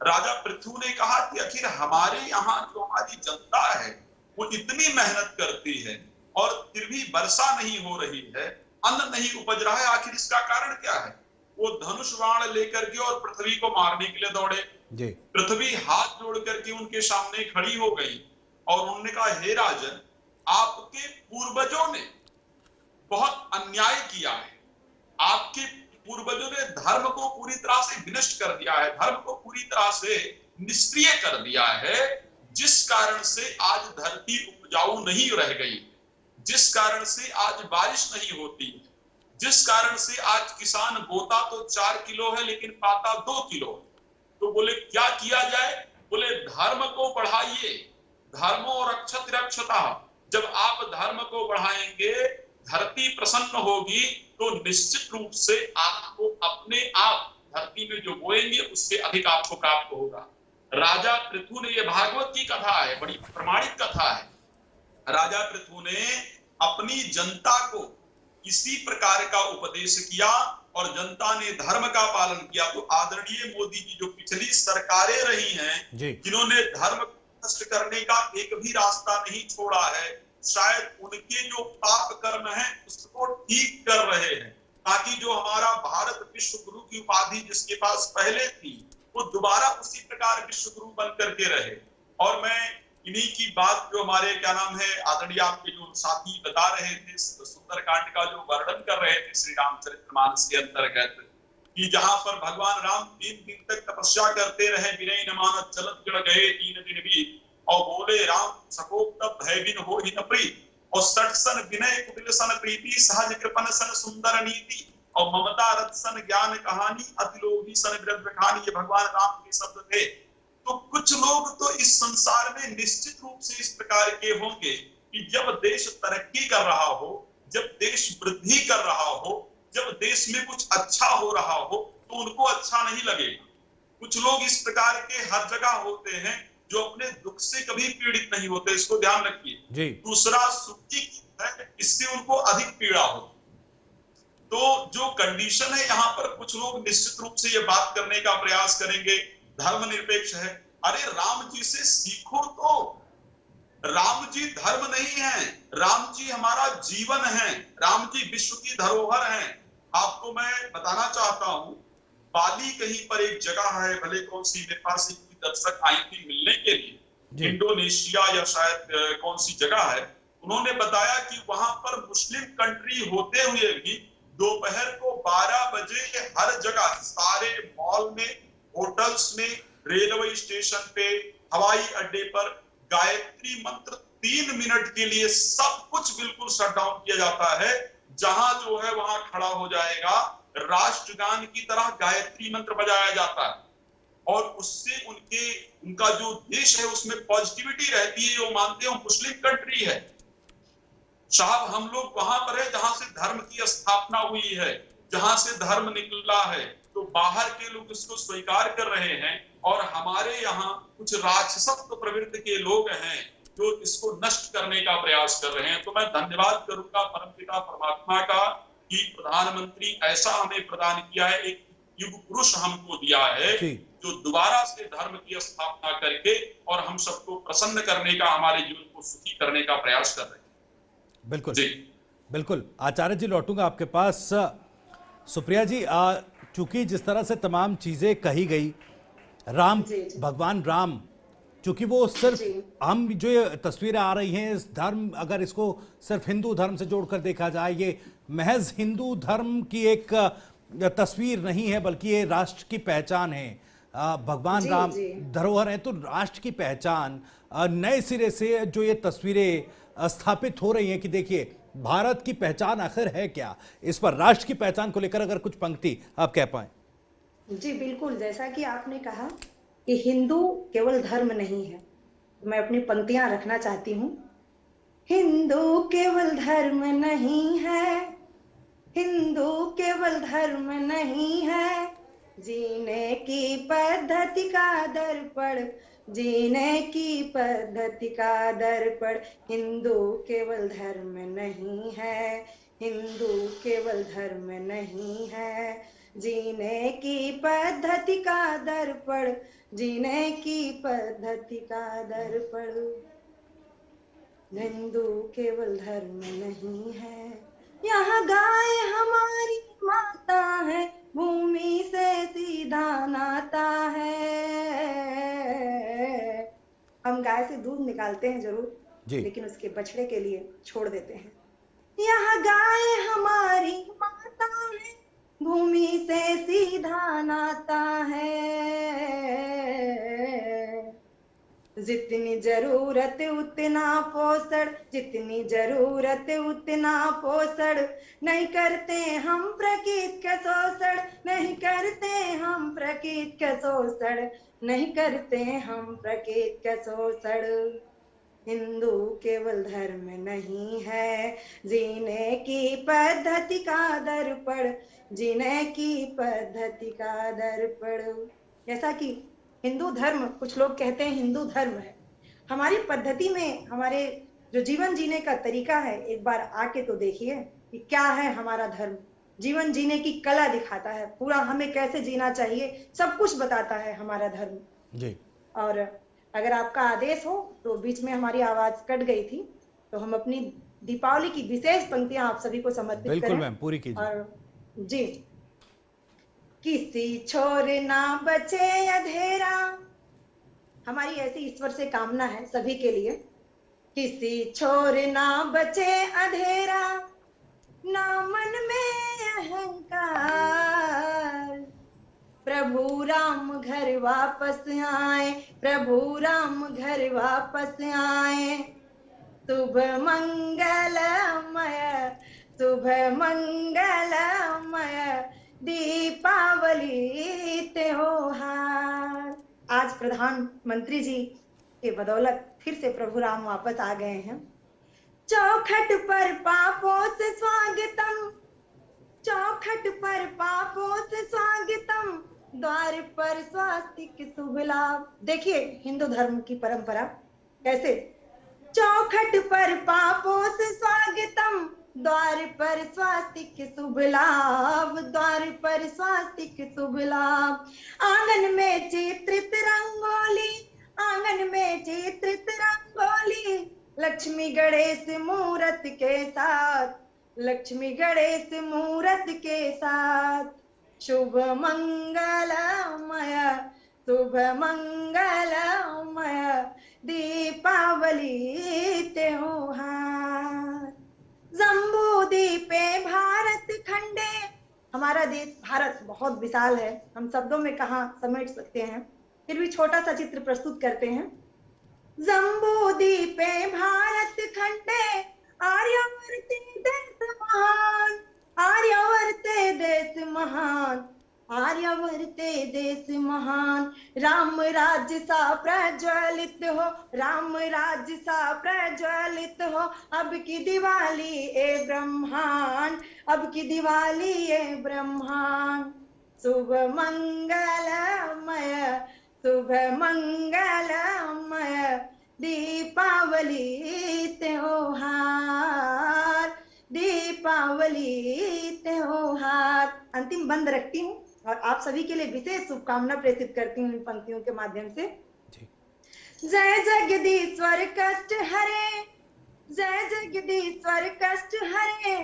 राजा पृथु ने कहा कि आखिर हमारे यहाँ जो हमारी जनता है वो इतनी मेहनत करती है और फिर भी वर्षा नहीं हो रही है, अन्न नहीं उपज रहा है, आखिर इसका कारण क्या है? वो धनुष बाण लेकर के और पृथ्वी को मारने के लिए दौड़े। पृथ्वी हाथ जोड़ करके उनके सामने खड़ी हो गई और उन्होंने कहा, हे राजन, आपके पूर्वजों ने बहुत अन्याय किया है, आपके पूर्वजों ने धर्म को पूरी तरह से विनष्ट कर दिया है, धर्म को पूरी तरह से निष्क्रिय कर दिया है, जिस कारण से आज धरती उपजाऊ नहीं रह गई, जिस कारण से आज बारिश नहीं होती, जिस कारण से आज किसान बोता तो 4 किलो है लेकिन पाता 2 किलो। तो बोले क्या किया जाए? बोले धर्म को बढ़ाइए, धर्मो रक्षत रक्षता। जब आप धर्म को बढ़ाएंगे, धरती प्रसन्न होगी, तो निश्चित रूप से आपको अपने आप धरती में जो बोएंगे उससे अधिक आपको प्राप्त होगा। राजा पृथु ने, ये भागवत की कथा है, बड़ी प्रमाणित कथा है, राजा पृथु ने अपनी जनता को इसी प्रकार का उपदेश किया और जनता ने धर्म का पालन किया। तो आदरणीय मोदी जी, जो पिछली सरकारें रही हैं जिन्होंने धर्म को नष्ट करने का एक भी रास्ता नहीं छोड़ा है, शायद उनके जो पाप कर्म है उसको ठीक कर रहे हैं, ताकि जो हमारा भारत विश्व गुरु की उपाधि जिसके पास पहले थी वो दोबारा उसी प्रकार विश्व गुरु बन करके रहे। और मैं इन्हीं की बात, जो हमारे क्या नाम है आदरणीय आपके जो साथी बता रहे थे, सुंदरकांड का जो वर्णन कर रहे थे श्री रामचरितमानस के अंतर्गत, कि जहां पर भगवान राम 3 दिन तक तपस्या करते रहे, विनय न मानत चलत जड़ गए 3 दिन भी, और बोले राम सकोप तब भय बिन हो ही न प्रीत, और 60 सन विनय कुटिल सन प्रीति, सहज कृपन सन सुंदर नीति, और ममता रथ सन ज्ञान कहानी, अति लोभी सन विरत बखानी। ये भगवान राम के शब्द थे। तो कुछ लोग तो इस संसार में निश्चित रूप से इस प्रकार के होंगे कि जब देश तरक्की कर रहा हो, जब देश वृद्धि कर रहा हो, जब देश में कुछ अच्छा हो रहा हो, तो उनको अच्छा नहीं लगेगा। कुछ लोग इस प्रकार के हर जगह होते हैं जो अपने दुख से कभी पीड़ित नहीं होते, इसको ध्यान रखिए। दूसरा सुखी है, इससे उनको अधिक पीड़ा होती। तो जो कंडीशन है यहाँ पर, कुछ लोग निश्चित रूप से ये बात करने का प्रयास करेंगे धर्मनिरपेक्ष है। अरे राम जी से सीखो, तो राम जी धर्म नहीं है, राम जी हमारा जीवन है, राम जी विश्व की धरोहर है। आपको मैं बताना चाहता हूं, बाली कहीं पर एक जगह है, भले कौन सी, मेरे पास एक दर्शक आई थी मिलने के लिए, इंडोनेशिया या शायद कौन सी जगह है, उन्होंने बताया कि वहां पर मुस्लिम कंट्री होते हुए भी दोपहर को 12 बजे हर जगह, सारे मॉल में, होटल्स में, रेलवे स्टेशन पे, हवाई अड्डे पर गायत्री मंत्र 3 मिनट के लिए सब कुछ बिल्कुल शट डाउन किया जाता है। जहां जो है वहां खड़ा हो जाएगा, राष्ट्रगान की तरह गायत्री मंत्र बजाया जाता है और उससे उनका जो देश है उसमें पॉजिटिविटी रहती है। वो मानते हो मुस्लिम कंट्री है, साहब हम लोग वहां पर है जहां से धर्म की स्थापना हुई है, जहां से धर्म निकला है, तो बाहर के लोग इसको स्वीकार कर रहे हैं। और हमारे यहाँ कुछ राक्षसत्व प्रवृत्ति के लोग हैं जो इसको नष्ट करने का प्रयास कर रहे हैं। तो मैं धन्यवाद करूंगा परमपिता परमात्मा का कि प्रधानमंत्री ऐसा हमें प्रदान किया है, एक युग पुरुष हमको दिया है जो दोबारा से धर्म की स्थापना करके और हम सबको प्रसन्न करने का, हमारे जीवन को सुखी करने का प्रयास कर रहे हैं। बिल्कुल जी बिल्कुल। आचार्य जी लौटूंगा आपके पास। सुप्रिया जी, चूंकि जिस तरह से तमाम चीजें कही गई, राम, भगवान राम, चूंकि वो सिर्फ हम जो ये तस्वीरें आ रही हैं, इस धर्म, अगर इसको सिर्फ हिंदू धर्म से जोड़कर देखा जाए, ये महज हिंदू धर्म की एक तस्वीर नहीं है, बल्कि ये राष्ट्र की पहचान है। भगवान राम धरोहर है, तो राष्ट्र की पहचान नए सिरे से जो ये तस्वीरें स्थापित हो रही हैं कि देखिए भारत की पहचान आखिर है क्या, इस पर राष्ट्र की पहचान को लेकर अगर कुछ पंक्ति आप कह पाए। जी बिल्कुल, जैसा कि आपने कहा कि हिंदू केवल धर्म नहीं है, मैं अपनी पंक्तियां रखना चाहती हूँ। हिंदू केवल धर्म नहीं है, हिंदू केवल धर्म नहीं है, जीने की पद्धति का दर्पण, जीने की पद्धति का दर्पण। हिंदू केवल धर्म नहीं है, हिंदू केवल धर्म नहीं है, जीने की पद्धति का दर्पण, जीने की पद्धति का दर्पण। हिंदू केवल धर्म नहीं है, यहाँ गाय हमारी माता है, भूमि से सीधा नाता है। हम गाय से दूध निकालते हैं जरूर, लेकिन उसके बछड़े के लिए छोड़ देते हैं। यहाँ गाय हमारी माता है, भूमि से सीधा नाता है। जितनी जरूरत उतना पोषण, जितनी जरूरत उतना पोषण, नहीं करते हम प्रकृति का शोषण, नहीं करते हम प्रकृति का शोषण, नहीं करते हम प्रकृति का शोषण। हिंदू केवल धर्म नहीं है, जीने की पद्धति का दर्पण, जीने की पद्धति का दर्पण। जैसा कि हिंदू धर्म, कुछ लोग कहते हैं हिंदू धर्म है, हमारी पद्धति में हमारे जो जीवन जीने का तरीका है, एक बार आके तो देखिए कि क्या है हमारा धर्म। जीवन जीने की कला दिखाता है, पूरा हमें कैसे जीना चाहिए सब कुछ बताता है हमारा धर्म जी। और अगर आपका आदेश हो तो बीच में हमारी आवाज कट गई थी, तो हम अपनी दीपावली की विशेष पंक्तियां आप सभी को समर्पित करें। बिल्कुल मैम, पूरी कीजिए। और जी, किसी छोर ना बचे अंधेरा, हमारी ऐसी ईश्वर से कामना है सभी के लिए। किसी छोर ना बचे अंधेरा, ना मन में अहंकार, प्रभु राम घर वापस आए, प्रभु राम घर वापस आए। शुभ मंगलमय, शुभ मंगलमय दीपावली त्योहार। आज प्रधानमंत्री जी के बदौलत फिर से प्रभु राम वापस आ गए हैं। चौखट पर पापों से स्वागतम, चौखट पर पापों से स्वागतम, द्वार पर स्वास्तिक शुभ लाभ। देखिए हिंदू धर्म की परंपरा कैसे, चौखट पर पापों से स्वागतम, द्वार पर स्वास्तिक शुभ लाभ, द्वार पर स्वास्तिक शुभ लाभ। आंगन में चित्रित रंगोली, आंगन में चित्रित रंगोली, लक्ष्मी गणेश मूरत के साथ, लक्ष्मी गणेश मूरत के साथ। शुभ मंगलमय, शुभ मंगलमय दीपावली त्योहार। जम्बूद्वीपे भारत खंडे, हमारा देश भारत बहुत विशाल है, हम शब्दों में कहाँ समेट सकते हैं, फिर भी छोटा सा चित्र प्रस्तुत करते हैं। जम्बूद्वीपे भारत खंडे, आर्यावर्ते देश महान, आर्यावर्ते देश महान, आर्यावर्ते देश महान। राम राज्य सा प्रज्वलित हो, राम राज्य सा प्रज्वलित हो, अब की दिवाली ए ब्रह्मांड, अब की दिवाली ए ब्रह्मांड। शुभ मंगलमय, शुभ मंगलमय दीपावली त्योहार, दीपावली त्योहार। अंतिम बंद रखती हूँ और आप सभी के लिए विशेष शुभकामना प्रेषित करती हूँ इन पंक्तियों के माध्यम से। जय जगदीश्वर कष्ट हरे, जय जगदीश्वर कष्ट हरे,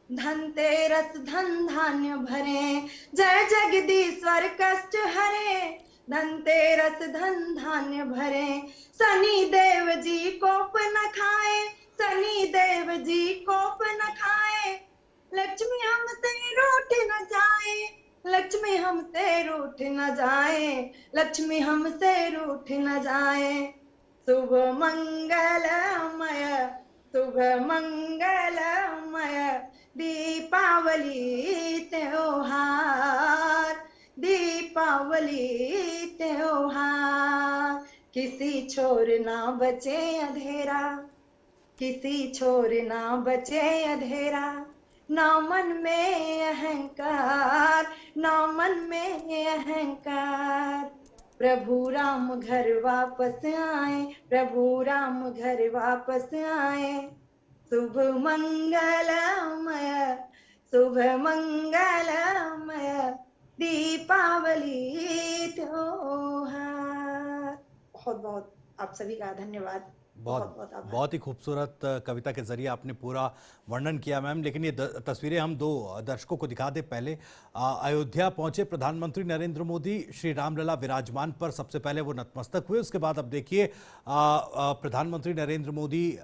धनतेरस धन धान्य भरे। जय जगदीश्वर कष्ट हरे, धनतेरस धन धान्य भरे। शनि देव जी कोप न खाए, शनि देव जी कोप न खाए। लक्ष्मी हमसे रूठ न जाए, लक्ष्मी हमसे रूठ न जाए, लक्ष्मी हमसे रूठ न जाए। शुभ मंगलमय, शुभ मंगलमय दीपावली त्योहार, दीपावली त्योहार। किसी छोर ना बचे अंधेरा, किसी छोर ना बचे अंधेरा। ना मन में अहंकार, ना मन में अहंकार। प्रभु राम घर वापस आए, प्रभु राम घर वापस आए। शुभ मंगलमय, शुभ मंगलमय दीपावली त्योहार। बहुत बहुत आप सभी का धन्यवाद। बहुत ही खूबसूरत कविता के जरिए आपने पूरा वर्णन किया मैम। लेकिन ये तस्वीरें हम दो दर्शकों को दिखा दें। पहले अयोध्या पहुंचे प्रधानमंत्री नरेंद्र मोदी, श्री रामलला विराजमान पर सबसे पहले वो नतमस्तक हुए। उसके बाद अब देखिए प्रधानमंत्री नरेंद्र मोदी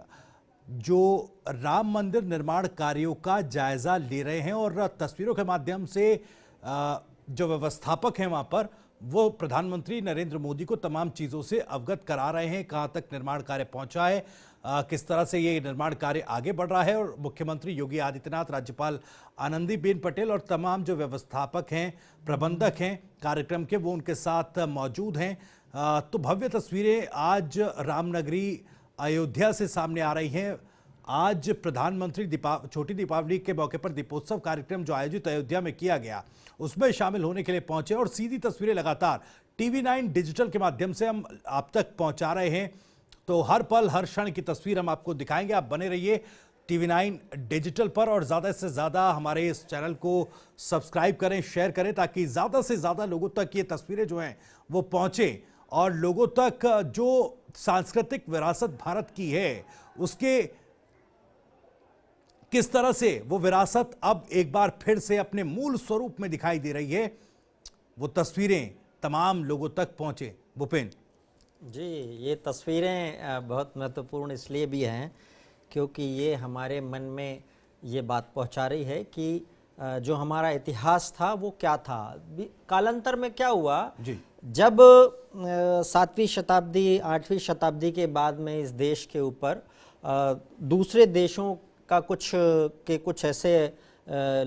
जो राम मंदिर निर्माण कार्यों का जायजा ले रहे हैं और तस्वीरों के माध्यम से जो व्यवस्थापक हैं वहां पर वो प्रधानमंत्री नरेंद्र मोदी को तमाम चीज़ों से अवगत करा रहे हैं, कहां तक निर्माण कार्य पहुंचा है, किस तरह से ये निर्माण कार्य आगे बढ़ रहा है। और मुख्यमंत्री योगी आदित्यनाथ, राज्यपाल आनंदीबेन पटेल और तमाम जो व्यवस्थापक हैं, प्रबंधक हैं कार्यक्रम के, वो उनके साथ मौजूद हैं। तो भव्य तस्वीरें आज रामनगरी अयोध्या से सामने आ रही हैं। आज प्रधानमंत्री छोटी दीपावली के मौके पर दीपोत्सव कार्यक्रम जो आयोजित अयोध्या में किया गया उसमें शामिल होने के लिए पहुंचे और सीधी तस्वीरें लगातार TV9 डिजिटल के माध्यम से हम आप तक पहुंचा रहे हैं। तो हर पल हर क्षण की तस्वीर हम आपको दिखाएंगे। आप बने रहिए TV9 डिजिटल पर और ज़्यादा से ज़्यादा हमारे इस चैनल को सब्सक्राइब करें, शेयर करें, ताकि ज़्यादा से ज़्यादा लोगों तक ये तस्वीरें जो हैं वो पहुँचें और लोगों तक जो सांस्कृतिक विरासत भारत की है उसके किस तरह से वो विरासत अब एक बार फिर से अपने मूल स्वरूप में दिखाई दे रही है, वो तस्वीरें तमाम लोगों तक पहुंचे। भूपेन जी, ये तस्वीरें बहुत महत्वपूर्ण इसलिए भी हैं क्योंकि ये हमारे मन में ये बात पहुंचा रही है कि जो हमारा इतिहास था वो क्या था। कालांतर में क्या हुआ जी, जब 7वीं शताब्दी 8वीं शताब्दी के बाद में इस देश के ऊपर दूसरे देशों का कुछ ऐसे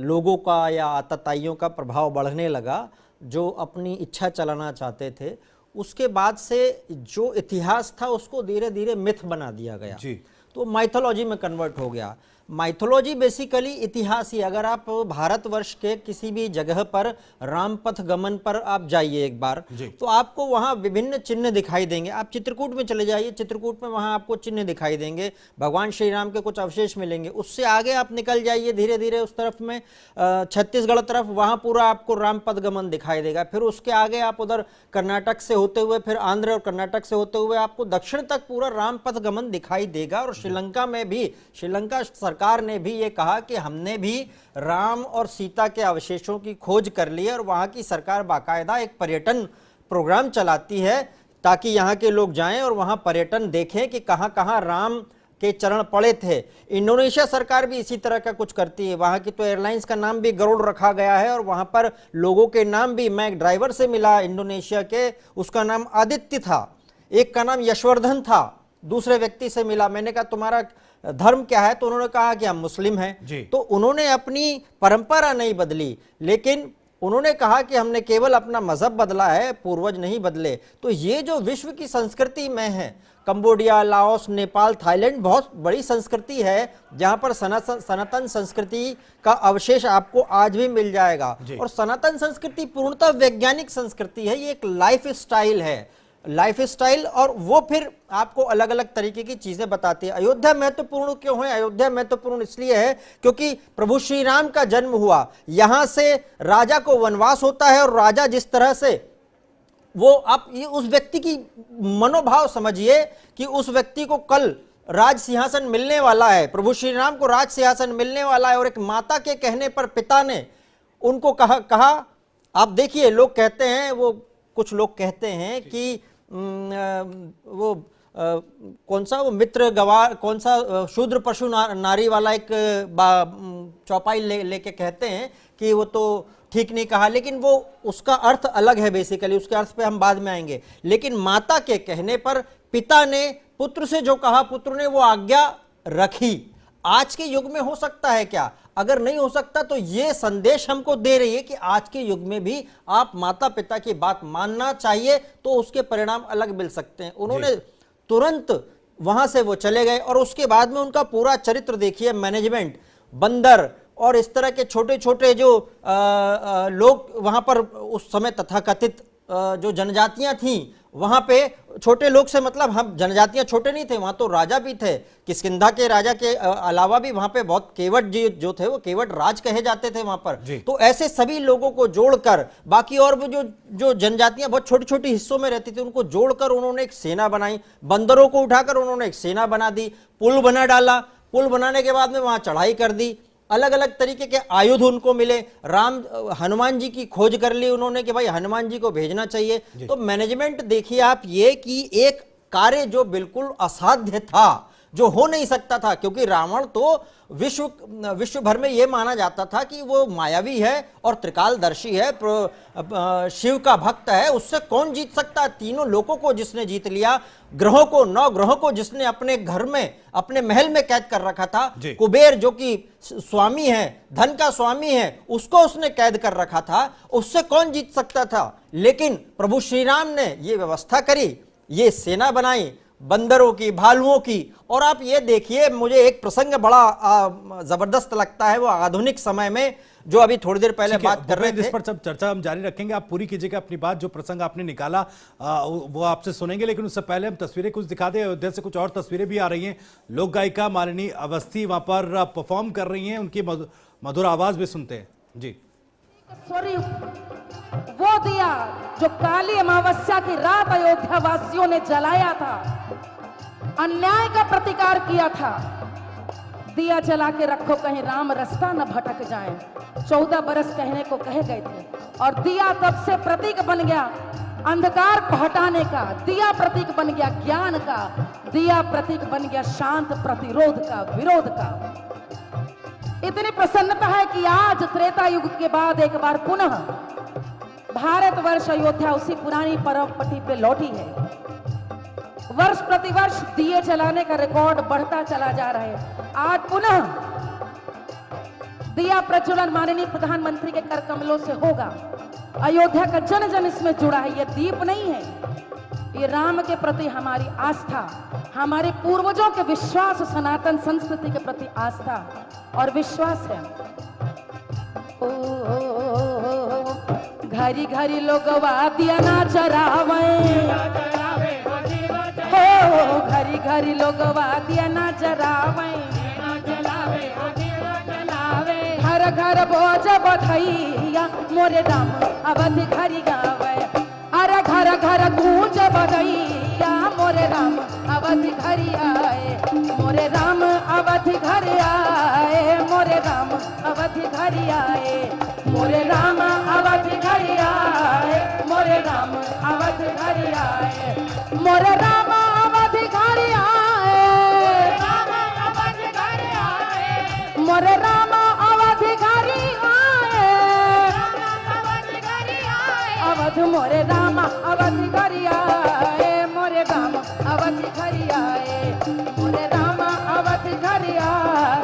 लोगों का या आतताइयों का प्रभाव बढ़ने लगा जो अपनी इच्छा चलाना चाहते थे। उसके बाद से जो इतिहास था उसको धीरे धीरे मिथ बना दिया गया जी। तो माइथोलॉजी में कन्वर्ट हो गया। माइथोलॉजी बेसिकली इतिहास ही। अगर आप भारतवर्ष के किसी भी जगह पर रामपथ गमन पर आप जाइए एक बार तो आपको वहां विभिन्न चिन्ह दिखाई देंगे। आप चित्रकूट में चले जाइए, चित्रकूट में वहां आपको चिन्ह दिखाई देंगे, भगवान श्री राम के कुछ अवशेष मिलेंगे। उससे आगे आप निकल जाइए धीरे धीरे उस तरफ में छत्तीसगढ़ तरफ, वहां पूरा आपको रामपथ गमन दिखाई देगा। फिर उसके आगे आप उधर कर्नाटक से होते हुए, फिर आंध्र और कर्नाटक से होते हुए आपको दक्षिण तक पूरा रामपथ गमन दिखाई देगा। और श्रीलंका में भी, श्रीलंका सरकार ने भी ये कहा कि हमने भी राम और सीता के अवशेषों की खोज कर ली है और वहां की सरकार बाकायदा एक पर्यटन प्रोग्राम चलाती है ताकि यहाँ के लोग जाएं और वहां पर्यटन देखें कि कहां कहां राम के चरण पड़े थे। इंडोनेशिया सरकार भी इसी तरह का कुछ करती है। वहां की तो एयरलाइंस का नाम भी गरुड़ रखा गया है और वहां पर लोगों के नाम भी, मैं एक ड्राइवर से मिला इंडोनेशिया के, उसका नाम आदित्य था, एक का नाम यशवर्धन था, दूसरे व्यक्ति से मिला, मैंने कहा तुम्हारा धर्म क्या है, तो उन्होंने कहा कि हम मुस्लिम हैं। तो उन्होंने अपनी परंपरा नहीं बदली, लेकिन उन्होंने कहा कि हमने केवल अपना मजहब बदला है, पूर्वज नहीं बदले। तो ये जो विश्व की संस्कृति में है, कंबोडिया, लाओस, नेपाल, थाईलैंड बहुत बड़ी संस्कृति है जहां पर सनातन संस्कृति का अवशेष आपको आज भी मिल जाएगा। और सनातन संस्कृति पूर्णतः वैज्ञानिक संस्कृति है, ये एक लाइफ स्टाइल है। लाइफस्टाइल, और वो फिर आपको अलग अलग तरीके की चीजें बताती है। अयोध्या महत्वपूर्ण क्यों है? अयोध्या महत्वपूर्ण इसलिए है क्योंकि प्रभु श्री राम का जन्म हुआ, यहां से राजा को वनवास होता है, और राजा जिस तरह से वो, आप ये उस व्यक्ति की मनोभाव समझिए कि उस व्यक्ति को कल राज सिंहासन मिलने वाला है, प्रभु श्री राम को राज सिंहासन मिलने वाला है, और एक माता के कहने पर पिता ने उनको कहा। आप देखिए, लोग कहते हैं, वो कुछ लोग कहते हैं कि वो कौन सा वो मित्र गवार, कौन सा शूद्र पशु नारी वाला एक चौपाई लेके कहते हैं कि वो तो ठीक नहीं कहा, लेकिन वो उसका अर्थ अलग है बेसिकली, उसके अर्थ पे हम बाद में आएंगे। लेकिन माता के कहने पर पिता ने पुत्र से जो कहा, पुत्र ने वो आज्ञा रखी। आज के युग में हो सकता है क्या? अगर नहीं हो सकता तो ये संदेश हमको दे रही है कि आज के युग में भी आप माता पिता की बात मानना चाहिए, तो उसके परिणाम अलग मिल सकते हैं। उन्होंने तुरंत वहां से वो चले गए, और उसके बाद में उनका पूरा चरित्र देखिए, मैनेजमेंट, बंदर और इस तरह के छोटे छोटे जो लोग वहां पर उस समय तथाकथित जो जनजातियां थीं, वहां पे छोटे लोग से मतलब हम जनजातियां छोटे नहीं थे, वहां तो राजा भी थे। किष्किंधा के राजा के अलावा भी वहां पे बहुत केवट जो थे वो केवट राज कहे जाते थे वहां पर। तो ऐसे सभी लोगों को जोड़कर, बाकी और भी जो जनजातियां बहुत छोटी छोटी हिस्सों में रहती थी, उनको जोड़कर उन्होंने एक सेना बनाई। बंदरों को उठाकर उन्होंने एक सेना बना दी, पुल बना डाला, पुल बनाने के बाद में वहां चढ़ाई कर दी, अलग अलग तरीके के आयुध उनको मिले, हनुमान जी की खोज कर ली उन्होंने कि भाई हनुमान जी को भेजना चाहिए। तो मैनेजमेंट देखिए आप, ये कि एक कार्य जो बिल्कुल असाध्य था, जो हो नहीं सकता था, क्योंकि रावण तो विश्व भर में यह माना जाता था कि वो मायावी है और त्रिकालदर्शी है, शिव का भक्त है, उससे कौन जीत सकता है? तीनों लोगों को जिसने जीत लिया, ग्रहों को, 9 ग्रहों को जिसने अपने घर में, अपने महल में कैद कर रखा था, कुबेर जो कि स्वामी है, धन का स्वामी है, उसको उसने कैद कर रखा था, उससे कौन जीत सकता था? लेकिन प्रभु श्री राम ने ये व्यवस्था करी, ये सेना बनाई बंदरों की, भालुओं की। और आप ये देखिए, मुझे एक प्रसंग बड़ा जबरदस्त लगता है, वो आधुनिक समय में जो अभी थोड़ी देर पहले बात कर रहे थे, इस पर सब चर्चा हम जारी रखेंगे। आप पूरी कीजिएगा अपनी बात, जो प्रसंग आपने निकाला वो आपसे सुनेंगे, लेकिन उससे पहले हम तस्वीरें कुछ दिखा दें। अयोध्या से कुछ और तस्वीरें भी आ रही हैं। लोक गायिका मालिनी अवस्थी वहां पर परफॉर्म कर रही हैं, उनकी मधुर आवाज भी सुनते हैं जी। वो दिया जो काली अमावस्या की रात अयोध्या वासियों ने जलाया था, अन्याय का प्रतिकार किया था। दिया जला के रखो कहीं राम रास्ता न भटक जाए, 14 बरस कहने को कहे गए थे, और दिया तब से प्रतीक बन गया अंधकार को हटाने का, दिया प्रतीक बन गया ज्ञान का, दिया प्रतीक बन गया शांत प्रतिरोध का, विरोध का। इतनी प्रसन्नता है कि आज त्रेता युग के बाद एक बार पुनः भारतवर्ष अयोध्या उसी पुरानी परंपरा पे लौटी है। वर्ष प्रतिवर्ष दिए जलाने का रिकॉर्ड बढ़ता चला जा रहा है। आज पुनः दिया प्रज्वलन माननीय प्रधानमंत्री के कर कमलों से होगा। अयोध्या का जन जन इसमें जुड़ा है। ये दीप नहीं है, ये राम के प्रति हमारी आस्था, हमारे पूर्वजों के विश्वास, सनातन संस्कृति के प्रति आस्था और विश्वास है। घरी घरी लोग दिया ना जरावे, हो घरी घरी लोग दिया ना जरावे, घर घर भोज बधैया मोरे राम अवधि घरी गावे, अरे घर घर गूंज बधैया मोरे राम अवधि घरी आए, मोरे राम अवधि घरी आए, मोरे राम अवधि घरी आए, मोरे राम अवधि घरी आए, मोरे राम अवधि घरी आए, मोरे राम अवधि घरी आए, मोरे राम अवधि घरी आए, अवध मोरे राम अवधि घरी आए, मोरे राम अवधि घरी आए, मोरे राम अवधि घरी आए,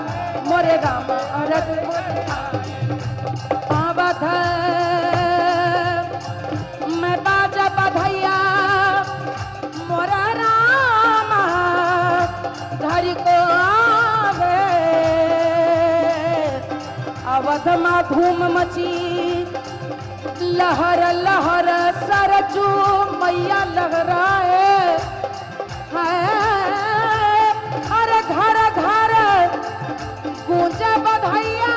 मोरे राम अवधि घरी आए। अवध मैं बाजा बधैया मोरा राम घर को आवे, अवध में धूम मची लहर लहर सरजू मैया लहराए है, अरे घर घर गूंजे बधैया,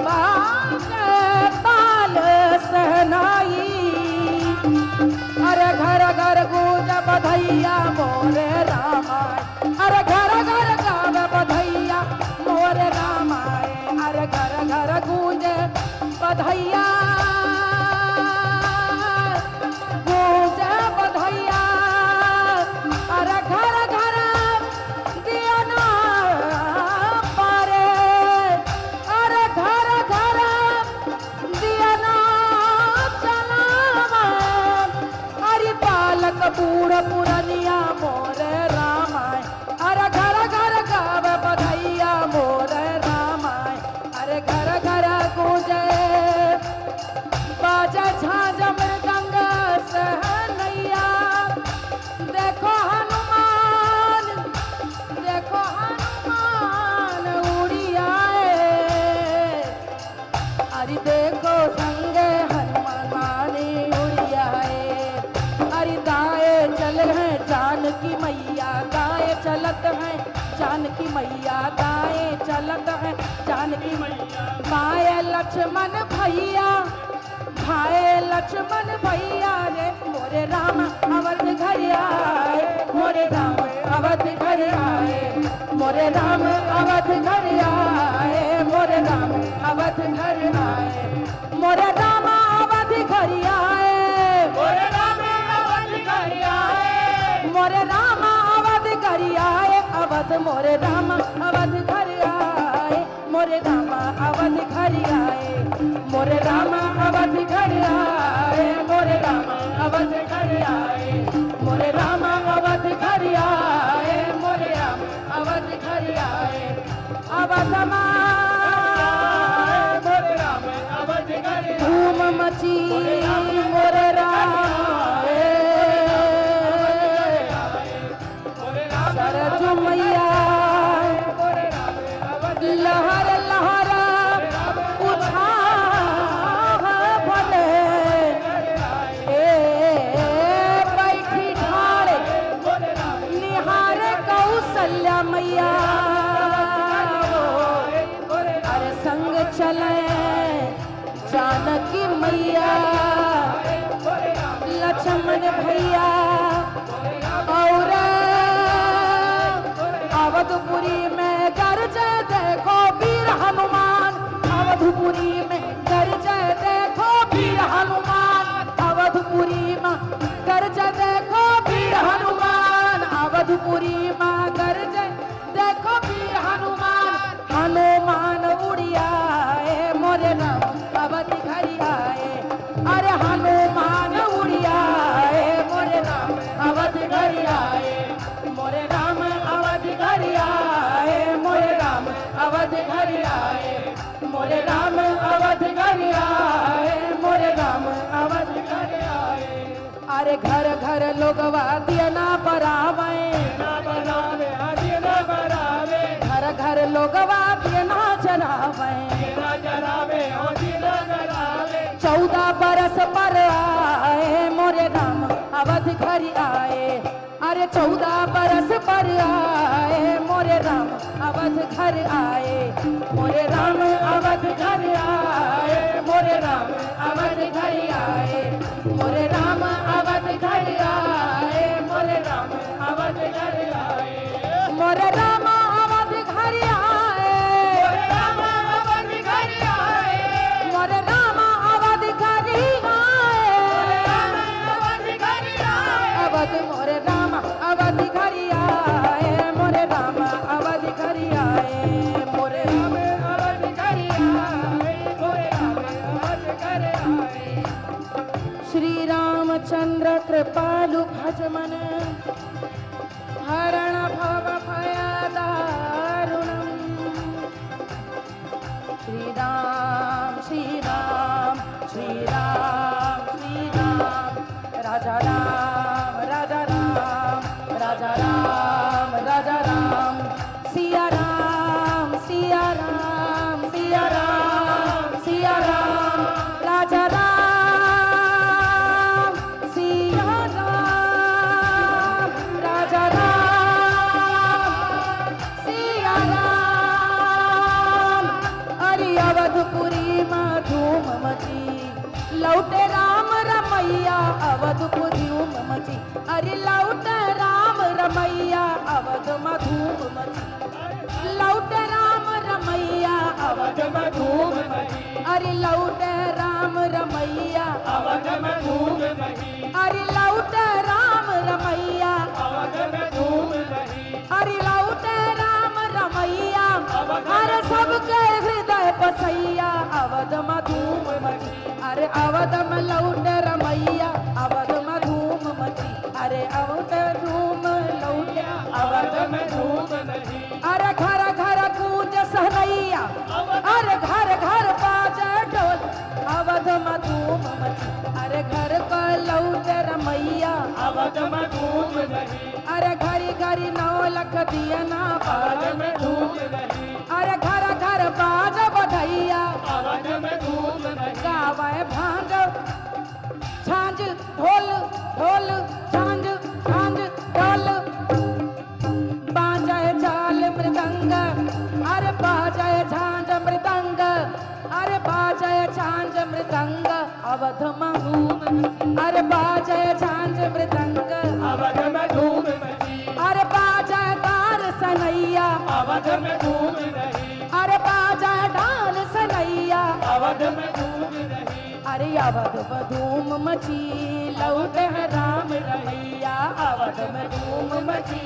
बाजे ताल सहनाई, अरे घर घर गूंजे बधैया मोरे रामाय, अरे घर घर गावे बधैया मोरे रामाय, अरे घर घर गूंजे बधैया गूंजे बधैया, अरे घर घर दिया ना पारे, अरे घर घर दिया ना चलावा, अरे बालक बूढ़ पुरनिया मोरे रामाय, अरे घर घर गावे बधैया मोरे रामाय, अरे घर घर गूंजे बाजा झांझ मृदंग सहनैया, देखो हनुमान उड़ी आए, अरे देखो संगे हनुमानी उड़ी आए, अरे दाए चल हैं जानकी मैया, दाए चलत हैं जानकी मैया, दाए चलत हैं जानकी मैया, बाए लक्ष्मण भैया, भाए लक्ष्मण भैया रे मोरे राम अवध घर आए, मोरे राम अवध घर आए, मोरे राम अवध घर आए, मोरे राम अवध घर आए, मोरे राम अवध घर आए, मोरे राम अवध घर आए, मोरे राम अवध घर आए, अवध मोरे राम अवध घर आए, मोरे राम अवध घर आए, मोरे राम अवध घर आए, मोरे राम अवध घर आए, मोरे राम अवध घर आए, मोरे राम अवध घर आए, अवध मोरे राम अवध घर, धूम मची मोरे राम सरजू मैया, लहर लहरा उछाल भले, बैठी ठाड़े निहारे कौशल्या मैया, अरे संग चले जानकी मैया, लक्ष्मण भैया, और अवधपुरी में गरजे देखो वीर हनुमान, अवधपुरी में गरजे देखो वीर हनुमान, अवधपुरी में गरजे देखो वीर हनुमान, अवधपुरी में गरजे देखो वीर हनुमान, हनुमान उड़ी आए मोरे राम अवध घर आए, अरे हनुमान उड़ी आए मोरे राम अवध घर आए, मोरे राम अवध घर आए, मोरे राम अवध घर आए, मोरे राम अवध घर आए, मोरे राम अवध घर आए, अरे घर घर लोगवा दिया ना बरावे, घर घर लोगवा दिया ना जरावे, 14 बरस पर आए मोरे राम अवध घर आए, अरे 14 बरस पर आए मोरे राम अवध घर आए, मोरे राम अवध घर आए, मोरे राम अवध घर आए, मोरे राम अवध घर आए, मोरे राम अवध घर आए, मोरे राम अवध घर आए, मोरे राम अवध घर आए, मोरे राम अवध घर आए, अवध मोरे राम अवध घर आए, मोरे राम अवध घर आए, मोरे राम अवध घर आए, मोरे राम अवध घर आए, श्री रामचंद्र कृपालु भजमन हरण भव भय दारुणम, श्री राम श्री राम श्री राम श्री राम, राजा राम राजा राम राजा राम राजा राम, सिया राम सिया राम सिया राम सिया राम, राजा में धूम मची। लौटे राम रमैया अवध में धूम मची। अरे लौटे राम रमैया अवध में धूम मची। अरे लौटे राम रमैया अवध में धूम मची। अरे लौटे राम रमैया अरे सबके हृदय बसैया अवध में धूम मची। अरे अवध में लौटे रमैया अवध में धूम मची। अरे अवध धूम लौटे अवध में धूम मची। अरे घर घर गूंज सहनैया अरे घर घर बाजे ढोल अवध में धूम मची। अरे घर को लौटे रमैया अवध में धूम मची। अरे घरी घरी 9 लाख दिया ना अवध में धूम मची। अरे घर घर बाज बधैया अवध में धूम मची। गावे भांज झांझ ढोल ढोल झांझ झांझ ढोल बाजाए झाल मृदंग अरे बाजाए झांझ मृदंग अरे बाजाए झांझ मृदंग अवध में धूम। अरे बाजाए झांझ मृदंग अवध में धूम मची। अरे बाजाए तार सनैया अवध में धूम रही। अरे बाजाए ढाल सनैया अवध में धूम रही। अरे अवध में धूम मची लौटे है राम रमैया अवध में धूम मची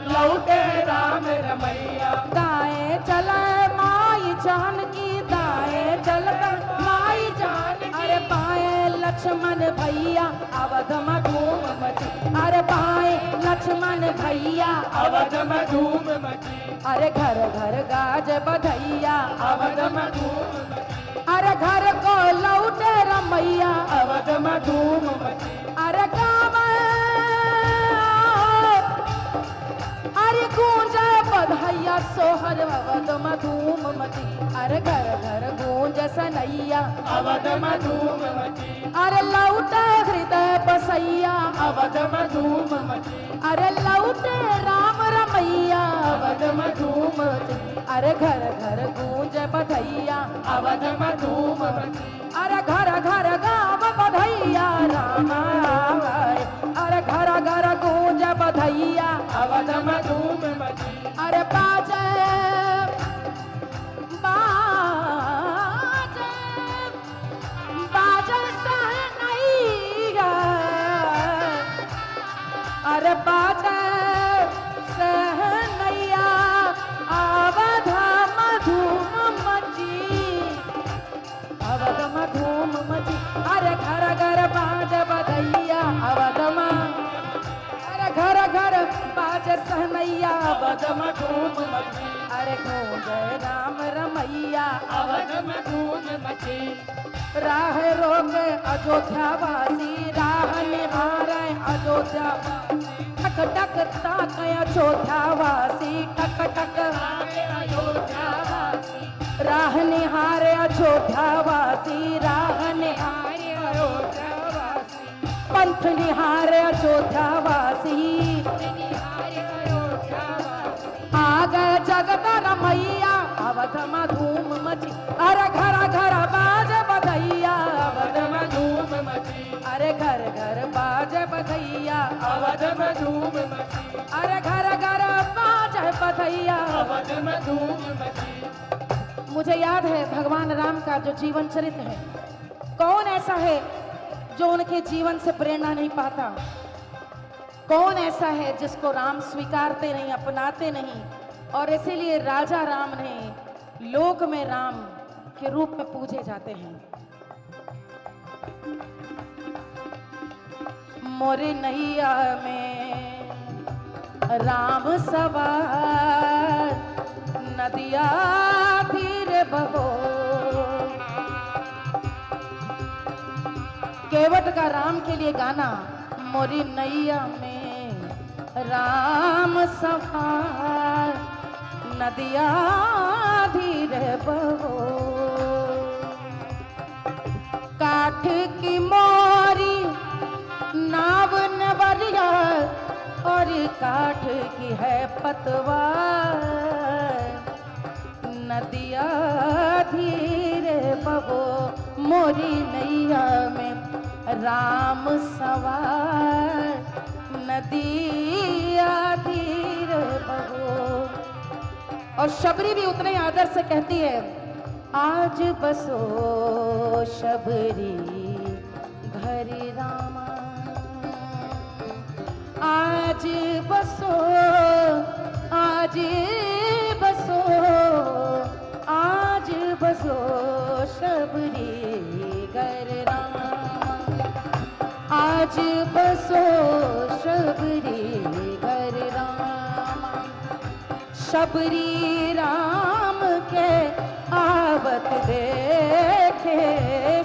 लौटे है राम रमैया। दाएं चले माई जानकी दाएं चलता माई जान। अरे बाएं लक्ष्मण भैया अवध में धूम मची। अरे बाएं लक्ष्मण भैया अवध में धूम मची। अरे घर घर गाज बधैया अवध में धूम मची। अरे घर को लौटे रमैया अवध में धूम मची। अरे गावे अरे गूंजे बधैया सोहर अवध में धूम मची। अरे घर घर गूंज सनैया अवध में धूम मची। अरे लौटे हृदय बसैया अवध में धूम मची। अरे लौटे राम रमैया अवध में धूम मची। अरे घर घर गूंज बधैया अवध में धूम मची। अरे घर घर गाव बधैया राम आए। अरे घर घर गूंज बधैया अवध में धूम मची। अरे बाजे बाजे बाजे सहनैया अरे बाजे सहनैया अवध में धूम मची। अवध में धूम मची। अरे घर घर बाज बधैया अवध में। अरे घर घर बाज सहनैया अवध में धूम मची। अरे गूंजे राम रमैया अवध में धूम मची। राह रोके अयोध्या वासी राह निहारे अयोध्या टक टक ताक अयोध्या वासी टक टक अयोध्या वासी। राह निहारे अयोध्या वासी राह निहारे अयोध्या वासी। पंथ निहारे अयोध्या वासी आ गए जगत रमैया अवध में धूम मची। अरे घर घर बाज बधैया अवध में धूम मची। अरे घर घर बाज बधैया अवध में धूम मची। अरे घर घर बाज बधैया अवध में धूम मची। मुझे याद है भगवान राम का जो जीवन चरित्र है, कौन ऐसा है जो उनके जीवन से प्रेरणा नहीं पाता? कौन ऐसा है जिसको राम स्वीकारते नहीं, अपनाते नहीं? और इसीलिए राजा राम ने लोक में राम के रूप में पूजे जाते हैं। मोरे नैया में राम सवार नदिया धीरे बहो। केवट का राम के लिए गाना, मोरी नैया में राम सवार नदिया धीरे बहो। काठ की मोरी नाव नवरिया और काठ की है पतवार नदिया धीरे बहो। मोरी नैया में राम सवार नदिया धीरे बहो। और शबरी भी उतने आदर से कहती है, आज बसो शबरी घर रामा, आज बसो, आज बसो, आज बसो शबरी घर रामा, आज बसो शबरी घर रामा। शबरी राम के आवत देखे,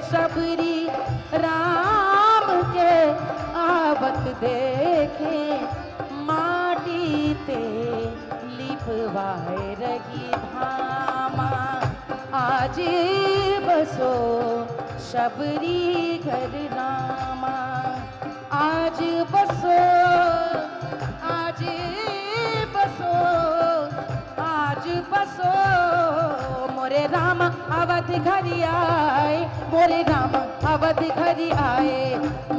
शबरी राम के आवत देखे, माटी ते लिपवाए रही भामा, आज बसो शबरी घर रामा, आज बसो, आज बसो, आज बसो मोरे राम अवध घरी आए, मोरे राम अवध घरी आए,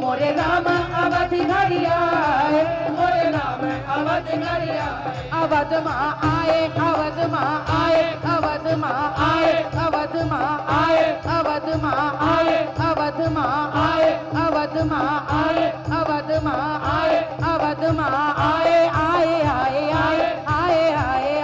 मोरे राम अवध घरी आए, मोरे राम अवध घरी आए, अवध माँ आए, अवध माँ आए, अवध माँ आए, अवध माँ आए,